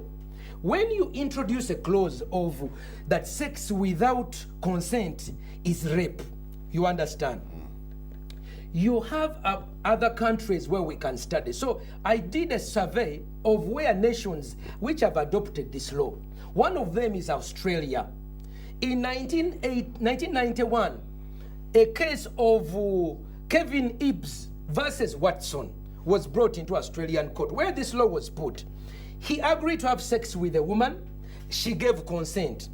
When you introduce a clause of that sex without consent is rape, you understand? You have other countries where we can study. So I did a survey of where nations which have adopted this law. One of them is Australia. In 1991, a case of Kevin Ebbs versus Watson was brought into Australian court where this law was put. He agreed to have sex with a woman. She gave consent.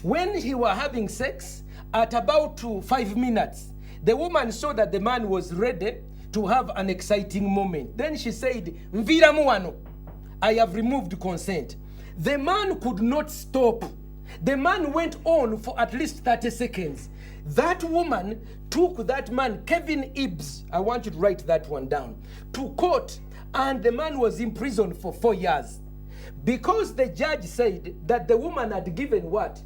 When he was having sex, at about 5 minutes, the woman saw that the man was ready to have an exciting moment. Then she said, "Mvira muano, I have removed consent." The man could not stop. The man went on for at least 30 seconds. That woman took that man, Kevin Ebbs, I want you to write that one down, to court, and the man was imprisoned for 4 years. Because the judge said that the woman had given what?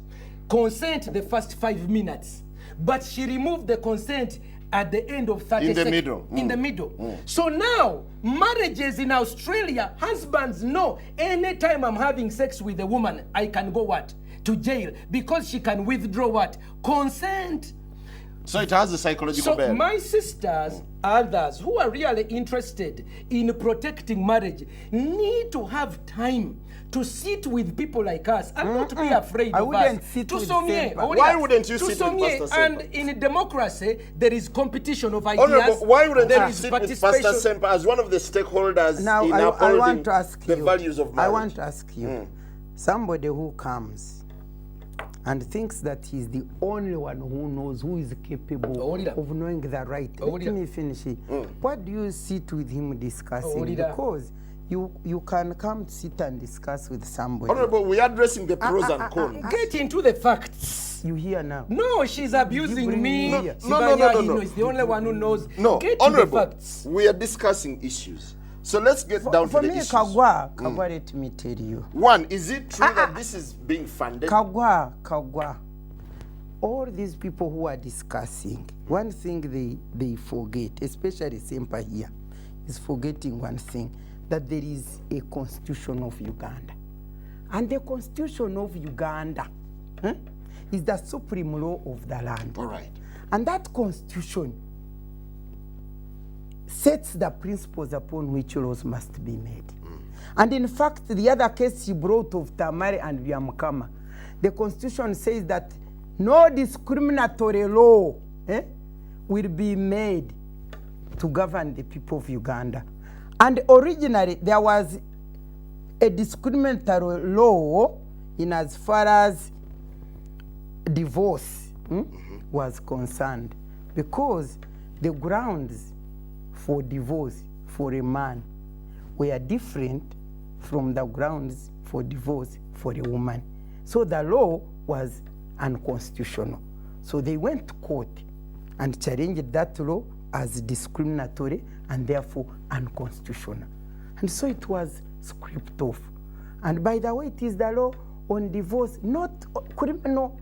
Consent the first 5 minutes. But she removed the consent at the end of 30 seconds. In the middle. So now, marriages in Australia, husbands know anytime I'm having sex with a woman, I can go what? To jail. Because she can withdraw what? Consent. So it has a psychological So bearing. my sisters, others who are really interested in protecting marriage need to have time to sit with people like us and not be afraid I of wouldn't us. sit To with Somye, Ssempa. Why wouldn't you to sit with Somye, Pastor And Ssempa? in democracy, there is competition of ideas. Honorable, why wouldn't there you is sit with Pastor participation. Sempa as one of the stakeholders Now, in I upholding want to ask the you, values of marriage? I want to ask you, somebody who comes and thinks that he's the only one who knows, who is capable Hold it up. of knowing the right. Hold Let it up. me finish it. What do you sit with him discussing? Hold it up. Because you can come sit and discuss with somebody. Honorable, we are addressing the pros and cons. Get into the facts. You hear now? No, she's abusing bring me. me here. No. He's the only one who knows. No, Get to Honorable, the facts. we are discussing issues. So let's get down For to the me, issues. Kagwa, let me tell you. One, is it true that this is being funded? Kagwa, all these people who are discussing, one thing they forget, especially Ssempa here, is forgetting one thing, that there is a constitution of Uganda. And the constitution of Uganda is the supreme law of the land. All right. And that constitution sets the principles upon which laws must be made. And in fact, the other case you brought of Tamari and Vyamkama, the constitution says that no discriminatory law will be made to govern the people of Uganda. And originally, there was a discriminatory law in as far as divorce was concerned, because the grounds for divorce for a man were different from the grounds for divorce for a woman. So the law was unconstitutional. So they went to court and challenged that law as discriminatory and therefore unconstitutional. And so it was scraped off. And by the way, it is the law on divorce, not criminal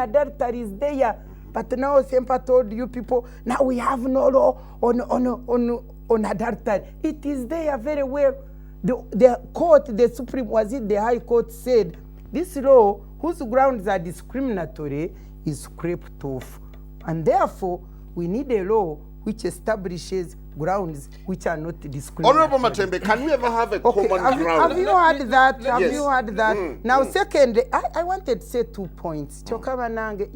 adultery is there. But now Ssempa told you people, now we have no law on adultery. It is there very well. The court, the Supreme, was it the High Court, said this law, whose grounds are discriminatory, is scraped off. And therefore, we need a law which establishes grounds which are not discriminatory. Honorable Matembe, can we ever have a common ground? Have you heard that? Yes. Have you heard that? Now, secondly, I wanted to say 2 points. Chokabanange,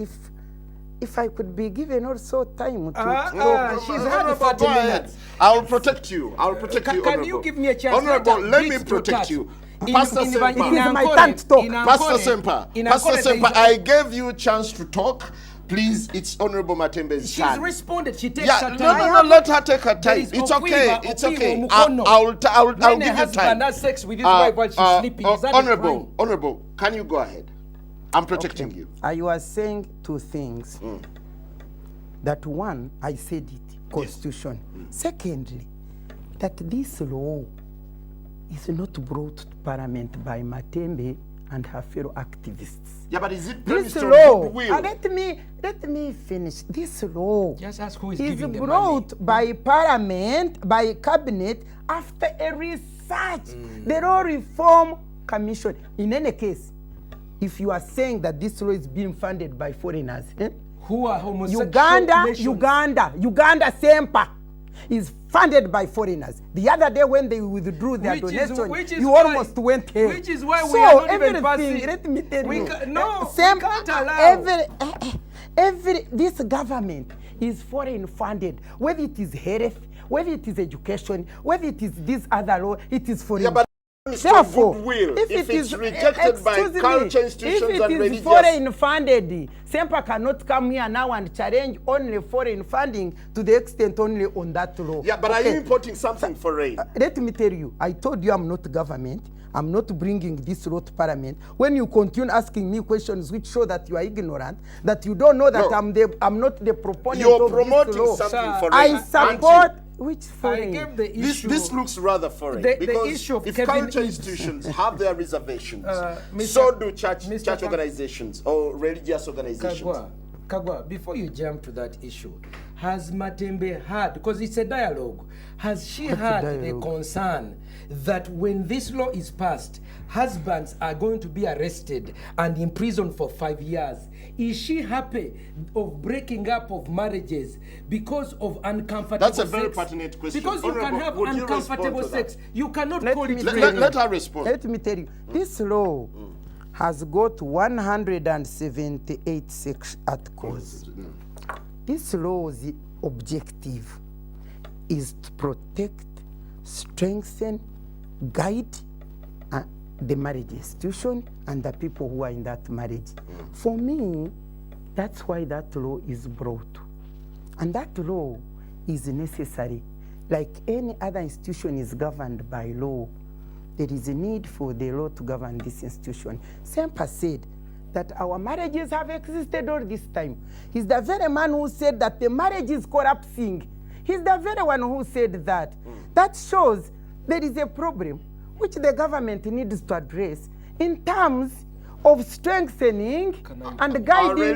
if I could be given also time to talk. She's had 30 Go ahead. minutes. I'll protect you. I'll protect you, Can Honorable. you give me a chance? Honorable, let me Please protect protect. you. In- Pastor in- Ssempa. in- It is my turn to talk. in Pastor Ankole- Ssempa. in Pastor Ankole, there Ssempa, is- I gave you a chance to talk. Please, it's Honorable Matembe's She's turn. responded. She takes Yeah, her no, time. let her take her There time. is It's Okwiba, okay. It's Okwiba, okay. Mukono. I'll When give a you husband time. has sex with his wife while she's sleeping, is that a Honorable, crime? Honorable, can you go ahead? I'm protecting you. I was saying 2 things. That one, I said it, constitution. Secondly, that this law is not brought to parliament by Matembe and her fellow activists. Yeah, but is it This premised on law, goodwill? let me finish. This law Just ask who is is giving the money. brought by parliament, by cabinet, after a research, the Law Reform Commission. In any case, if you are saying that this law is being funded by foreigners, Who are homosexual Uganda Ssempa is funded by foreigners. The other day when they withdrew their donation, you almost went here. Which is why we So are not even everything, passing. let me tell We you, no, we can't allow. this government is foreign funded. Whether it is health, whether it is education, whether it is this other law, it is foreign. Yeah, but it's Therefore, goodwill. if If it it's is rejected by excuse me, culture institutions if and it is religious... foreign funded, Ssempa cannot come here now and challenge only foreign funding to the extent only on that law. Yeah, but are Okay. you importing something foreign? Let me tell you, I told you I'm not government. I'm not bringing this law to parliament. When you continue asking me questions which show that you are ignorant, that you don't know that No. I'm not the proponent You're of promoting this law. something Sir, foreign. I aren't support you? which I foreign? gave the issue. This looks rather foreign The because issue of if Kevin culture is- institutions have their reservations, Mr. so do church Mr. church Ka- organizations or religious organizations. Kagwa, Kagwa, before you jump to that issue, has Matembe had, because it's a dialogue, has she had the concern that when this law is passed, husbands are going to be arrested and imprisoned for 5 years? Is she happy of breaking up of marriages because of uncomfortable sex? That's a very pertinent question. Because you can have uncomfortable sex. You cannot call it let her respond. Let me tell you, this law has got 178 sex articles. This law's objective is to protect, strengthen, guide the marriage institution and the people who are in that marriage. For me, that's why that law is brought. And that law is necessary. Like any other institution is governed by law, there is a need for the law to govern this institution. Ssempa said that our marriages have existed all this time. He's the very man who said that the marriage is collapsing. He's the very one who said that. That shows there is a problem which the government needs to address in terms of strengthening and guiding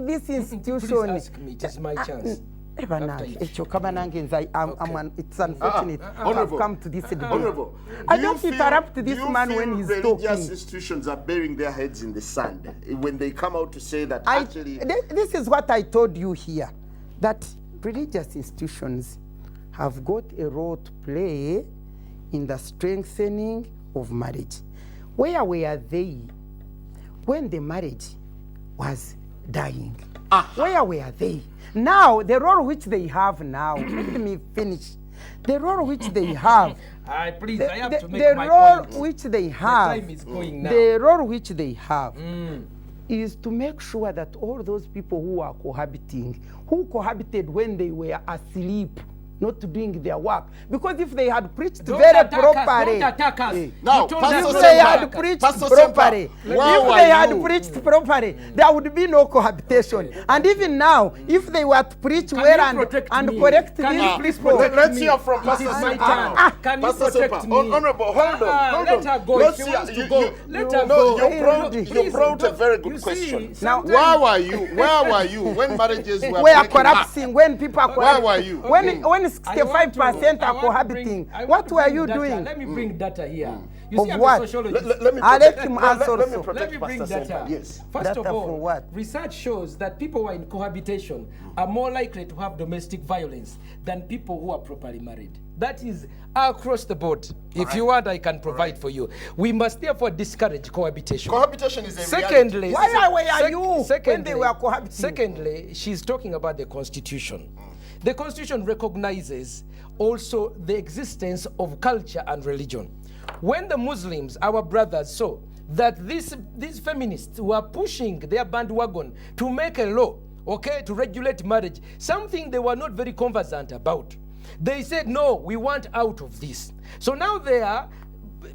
this institution. Please ask me, it is my chance. It's unfortunate I've come to this debate. Honorable, I don't interrupt this man when he's talking. Religious institutions are burying their heads in the sand when they come out to say that actually... This is what I told you here, that religious institutions have got a role to play in the strengthening of marriage. Where were they when the marriage was dying? Where were they? Now, the role which they have now, let me finish. The role which they have, please, I have to make the my role point. which they have, The time is going now. the role which they have is to make sure that all those people who are cohabiting, who cohabited when they were asleep, not doing their work. Because if they had preached very properly, Now, if they had preached properly, there would be no cohabitation. And even now, if they were to preach well and correct these people, let's hear from Pastor Ssempa. Can you protect me? Honorable, hold on. Let her go. If she wants to go, let her go. You brought a very good question. Now, where were you when marriages were we are breaking up? collapsing, when people are Where collapsing. were you? When 65% are cohabiting, what were you doing? Let me bring data here. You see, Of I'm what? a sociologist. Let me Let him answer let me also. protect Let me bring Pastor data. Ssempa. Yes. First Data of for all, what? research shows that people who are in cohabitation are more likely to have domestic violence than people who are properly married. That is across the board. If you want, I can provide for you. We must therefore discourage cohabitation. Cohabitation is a Secondly, Why were you when they were cohabiting? Secondly, she's talking about the Constitution. The Constitution recognizes also the existence of culture and religion. When the Muslims, our brothers, saw that these feminists were pushing their bandwagon to make a law, to regulate marriage, something they were not very conversant about, they said, no, we want out of this. So now they are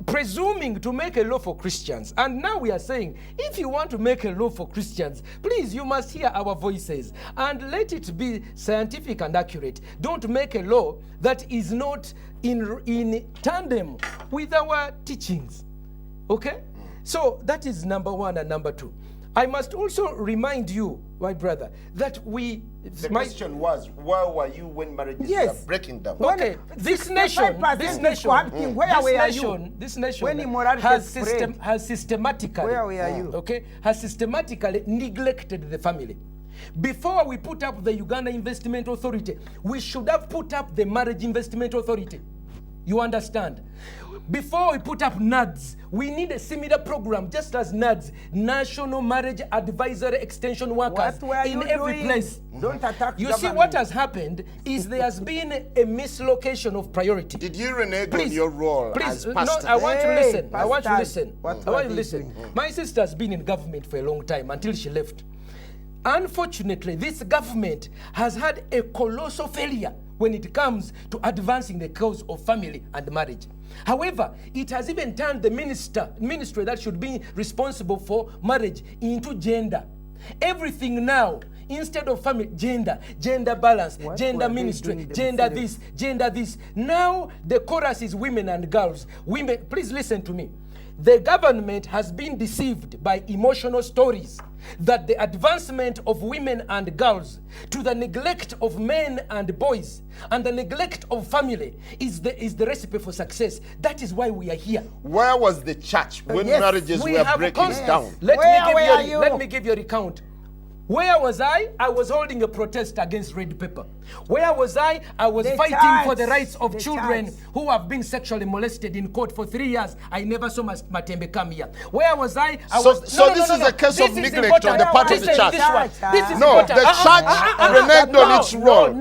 presuming to make a law for Christians. And now we are saying, if you want to make a law for Christians, please, you must hear our voices and let it be scientific and accurate. Don't make a law that is not in tandem with our teachings. Okay? So that is number one and number two. I must also remind you, my brother, that The question was, where were you when marriages were breaking down? Okay, this nation has systematically, where were you? Has systematically neglected the family. Before we put up the Uganda Investment Authority, we should have put up the Marriage Investment Authority. You understand? Before we put up NADS, we need a similar program, just as NADS, National Marriage Advisory Extension Workers, in every place. Don't attack You see, what has happened is there has been a mislocation of priority. Did you renege on your role as pastor? No, I want to listen. I want to pastors, listen. what I want to were they listen. doing? My sister has been in government for a long time until she left. Unfortunately, this government has had a colossal failure when it comes to advancing the cause of family and marriage. However, it has even turned the ministry that should be responsible for marriage into gender. Everything now, instead of family, gender balance, gender ministry, gender this. Now the chorus is women and girls. Women, please listen to me. the government has been deceived by emotional stories that the advancement of women and girls to the neglect of men and boys and the neglect of family is the recipe for success. That is why we are here. Where was the church when Yes. marriages We were have breaking cons- down? Let Where are you? let me give you a recount. Where was I? I was holding a protest against red pepper. Where was I? I was The fighting church. for the rights of The children church. who have been sexually molested in court for 3 years. I never saw Matembe come here. Where was I? So this is a case of This is neglect important. on the part of the Listen, church. This one. This is No, important. the church reneged on its role.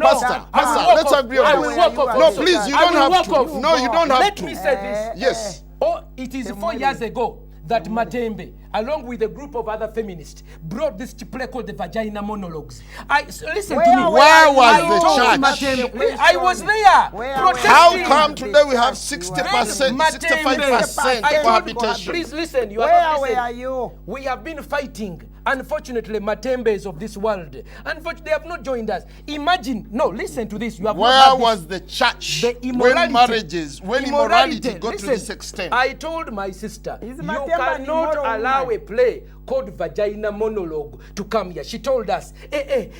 Pastor, let's agree I on will this. walk off. No, also. please, you I don't will have walk to. off. No, you don't have Let to. me say this. Yes. Oh, it is 4 years ago that Matembe, along with a group of other feminists, brought this play called the Vagina Monologues. Listen to me. Where was I the told church? Matembe, I was there Where protesting. How come today we have Church, 60%, Matembe, 65% I told you, cohabitation? please listen. You are Where not were listening. you? We have been fighting. Unfortunately, Matembes of this world, unfortunately, they have not joined us. Imagine, no, listen to this. You have Where not heard this. was the church The when marriages, when immorality got to Listen, this extent? I told my sister, Is you Matembe an cannot immoral allow woman? a play called Vagina Monologue to come here. She told us,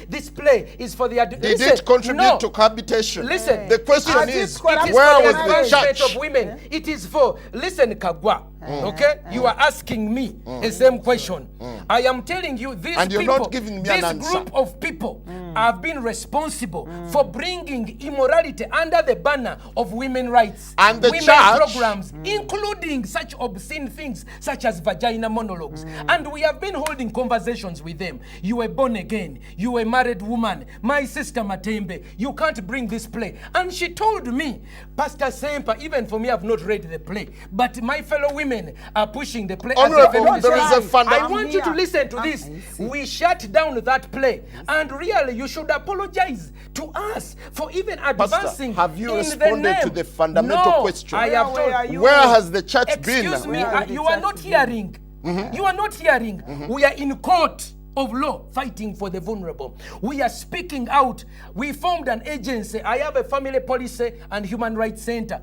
this play is for the... Did it contribute to cohabitation? Listen, The question Has is, it corrupted where for was the the advancement church? of women. It is for, listen, Kagwa, okay? You are asking me the same question. I am telling you, these And you're people, not giving me an this answer. group of people have been responsible for bringing immorality under the banner of women rights, And the women church- programs, including such obscene things such as vagina monologues. And we have been holding conversations with them. You were born again. You were a married woman. My sister Matembe, you can't bring this play. And she told me, Pastor Ssempa, even for me, I've not read the play, but my fellow women are pushing the play. as a Honorable, feminist there is a play. funda- I want you to listen to this. We shut down that play. And really, you should apologize to us for even advancing have you in responded the name. to the fundamental No, question? I have Where are told. you? Where has the church been? Excuse me, Where are the you are church not been? hearing. You are not hearing. We are in court of law fighting for the vulnerable. We are speaking out. We formed an agency. I have a family policy and human rights center.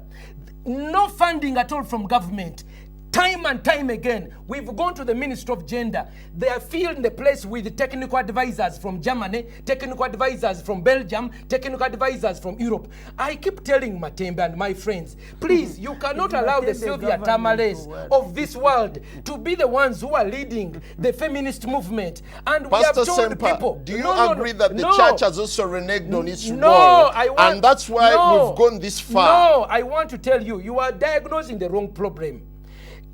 No funding at all from government. Time and time again, we've gone to the Ministry of Gender. They are filling the place with technical advisors from Germany, technical advisors from Belgium, technical advisors from Europe. I keep telling Matembe and my friends, please, you cannot allow the Matembe Sylvia government Tamales to work. of this world to be the ones who are leading the feminist movement. And we Pastor have told Ssempa, people, do you no, agree that the no. church has also reneged on its No, role? I want, And that's why no, we've gone this far. No, I want to tell you, you are diagnosing the wrong problem.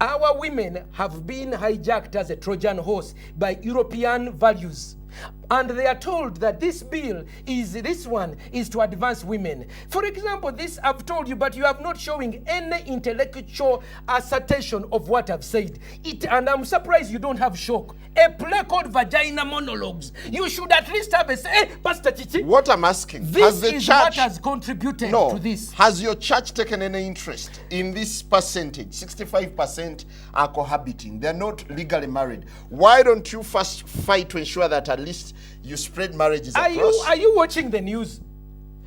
Our women have been hijacked as a Trojan horse by European values. And they are told that this one is to advance women. For example, this I've told you, but you have not showing any intellectual assertion of what I've said. And I'm surprised you don't have shock. A play called Vagina Monologues. You should at least have a say, hey, Pastor Chichi, What I'm asking, this has the is church... what has contributed to this. Has your church taken any interest in this percentage? 65% are cohabiting. They're not legally married. Why don't you first fight to ensure that at least you spread marriages across? Are you watching the news?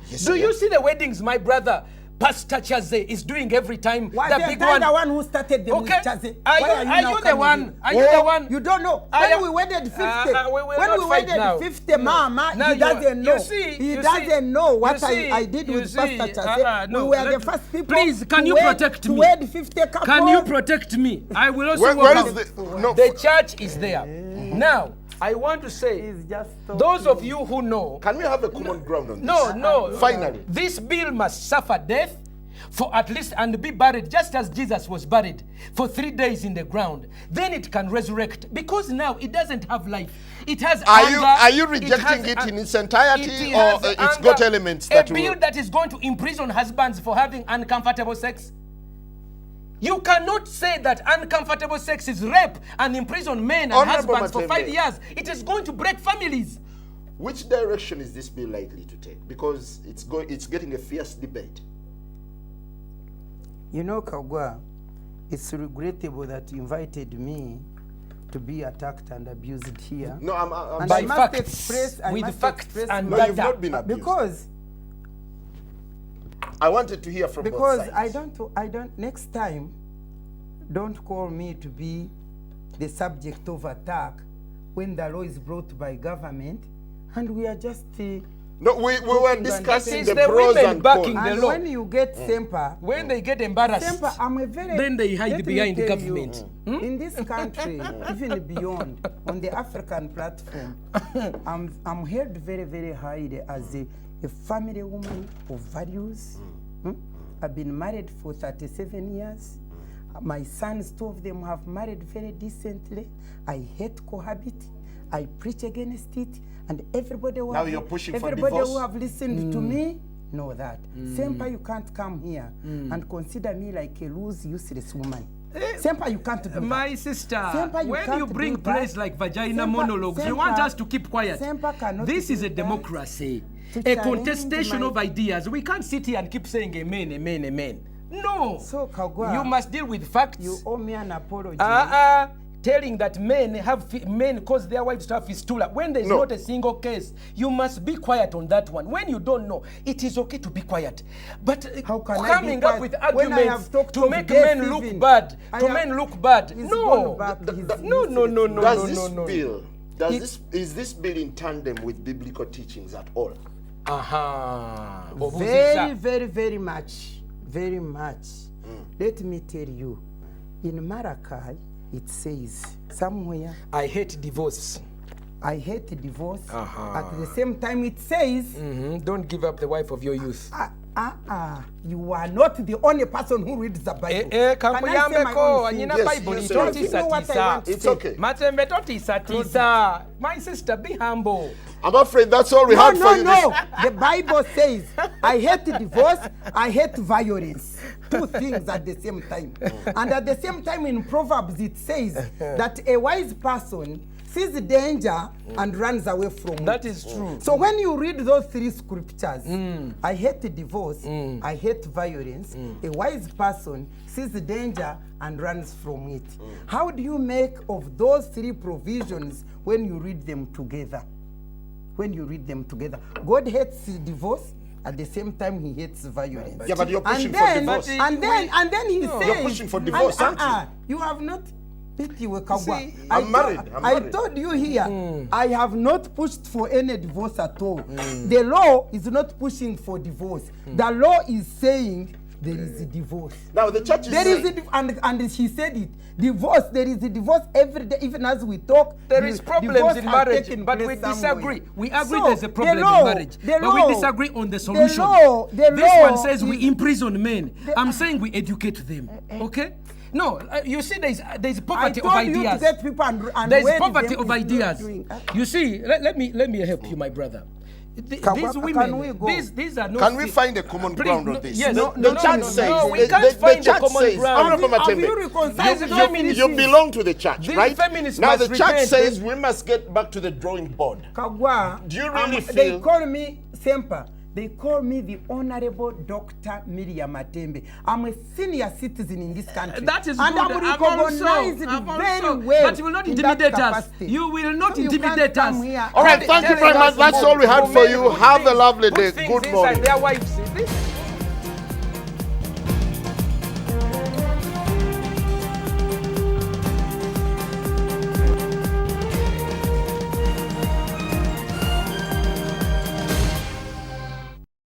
Yes, Do I you am. see the weddings my brother Pastor Chaze is doing every time? Was the the big guy one. the one who started the Okay. Chaze? Are Why you now the coming one? in? Are you the one? You don't know. I When am- we wedded 50, we will when not we fight wedded now. 50, Mama, Now he doesn't know. You see, He you doesn't see, know what you see, I did you with see, Pastor Chaze. no, We were let- the first people Please, can to you wed- protect to me? wed 50 couples. Can you protect me? I will also Where walk is out. no, The church is there. Now, I want to say, He's just those of you who know, Can we have a common ground on this? no. Finally. This bill must suffer death for at least and be buried just as Jesus was buried for 3 days in the ground. Then it can resurrect because now it doesn't have life. It has anger. Are you it rejecting has it in its entirety, it or has it's anger. got elements that a bill will... that is going to imprison husbands for having uncomfortable sex? You cannot say that uncomfortable sex is rape and imprison men and Honorable husbands for Matembe. 5 years. It is going to break families. Which direction is this bill likely to take? Because it's getting a fierce debate. You know, Kagwa, it's regrettable that you invited me to be attacked and abused here. No, I'm And By I must facts, express, I with must facts express and No, my- you've not been abused. because I wanted to hear from both because sides. I don't next time Don't call me to be the subject of attack when the law is brought by government and we are just No, we were discussing the the pros women and backing cons. the and law. when you get Ssempa, When they get embarrassed, Ssempa, I'm a very, then they hide let me behind the tell government. you, in this country, even beyond, on the African platform, I'm held very, very highly as a family woman of values. I've been married for 37 years. My sons, 2 of them have married very decently. I hate cohabiting. I preach against it. And everybody who Now have, you're pushing for everybody divorce? who have listened to me know that. Ssempa, you can't come here and consider me like a loose, useless woman. Ssempa, you can't do that. my sister, Ssempa, you when can't you bring do that. praise like vagina Ssempa- monologues, you want Ssempa- us to keep quiet. Ssempa cannot This is do a that. democracy, To a challenge contestation my- of ideas. We can't sit here and keep saying amen, amen, amen. No. So, Kagwa, You must deal with facts. you owe me an apology. Telling that men cause their wives to have fistula when there's No. not a single case. You must be quiet on that one. When you don't know, it is okay to be quiet. But How can I be coming up quiet with when I arguments have talked to of make death men look even? bad, I to have- men look bad. He's No. gone back, he's No, no, no, no, Does no, this no, no. bill, is this bill in tandem with biblical teachings at all? Very, very, very much. Very much. Let me tell you, in Malachi, it says somewhere, I hate divorce. I hate divorce. At the same time, it says, Don't give up the wife of your youth. you are not the only person who reads the Bible. Can I say my Kakuyambeko, own thing? anyina Yes, Bible yes, Don't yes. you know what I itotisa want to It's say? okay. Matembe totisa. My sister, be humble. I'm afraid that's all we No, had for no, you. no. The Bible says, I hate divorce, I hate violence. 2 things at the same time. And at the same time in Proverbs, it says that a wise person sees danger and runs away from That it. is true. So when you read those 3 scriptures, I hate divorce, I hate violence, a wise person sees danger and runs from it. How do you make of those 3 provisions when you read them together? When you read them together. God hates divorce, at the same time he hates violence. Yeah, but you're pushing and for then, divorce. And then he says... You're pushing for divorce, aren't you? You have not... See, I'm married. I told you here, I have not pushed for any divorce at all. The law is not pushing for divorce. The law is saying there is a divorce. Now the church is There is saying, and she said it. Divorce. There is a divorce every day, even as we talk. There is problems in marriage, but we disagree. We agree there's a problem in marriage, but we disagree on the solution. This one says we imprison men. I'm saying we educate them. Okay? No, you see, there's poverty of ideas. You to get people and There's wed poverty them of is not ideas. doing- You see, let me help you, my brother. These Can we women, go? these are not. can we find a common Please, ground no, on this? yes. The church says, no, we can't find a common ground. Honorable Have you Matembe, reconciled with feminists? you belong to the church, These right? feminists Now the must church repent. says we must get back to the drawing board. Kagwa, Do you really they feel- call me Ssempa. They call me the Honorable Dr Miria Matembe. I'm a senior citizen in this country. That is and good. I'm recognized I'm very also, well. but you will not in intimidate that us. capacity. You will not So you can't intimidate us. come here All right, thank you very much. That's all we had for you. Have a lovely day. Good Good morning. Their wives. This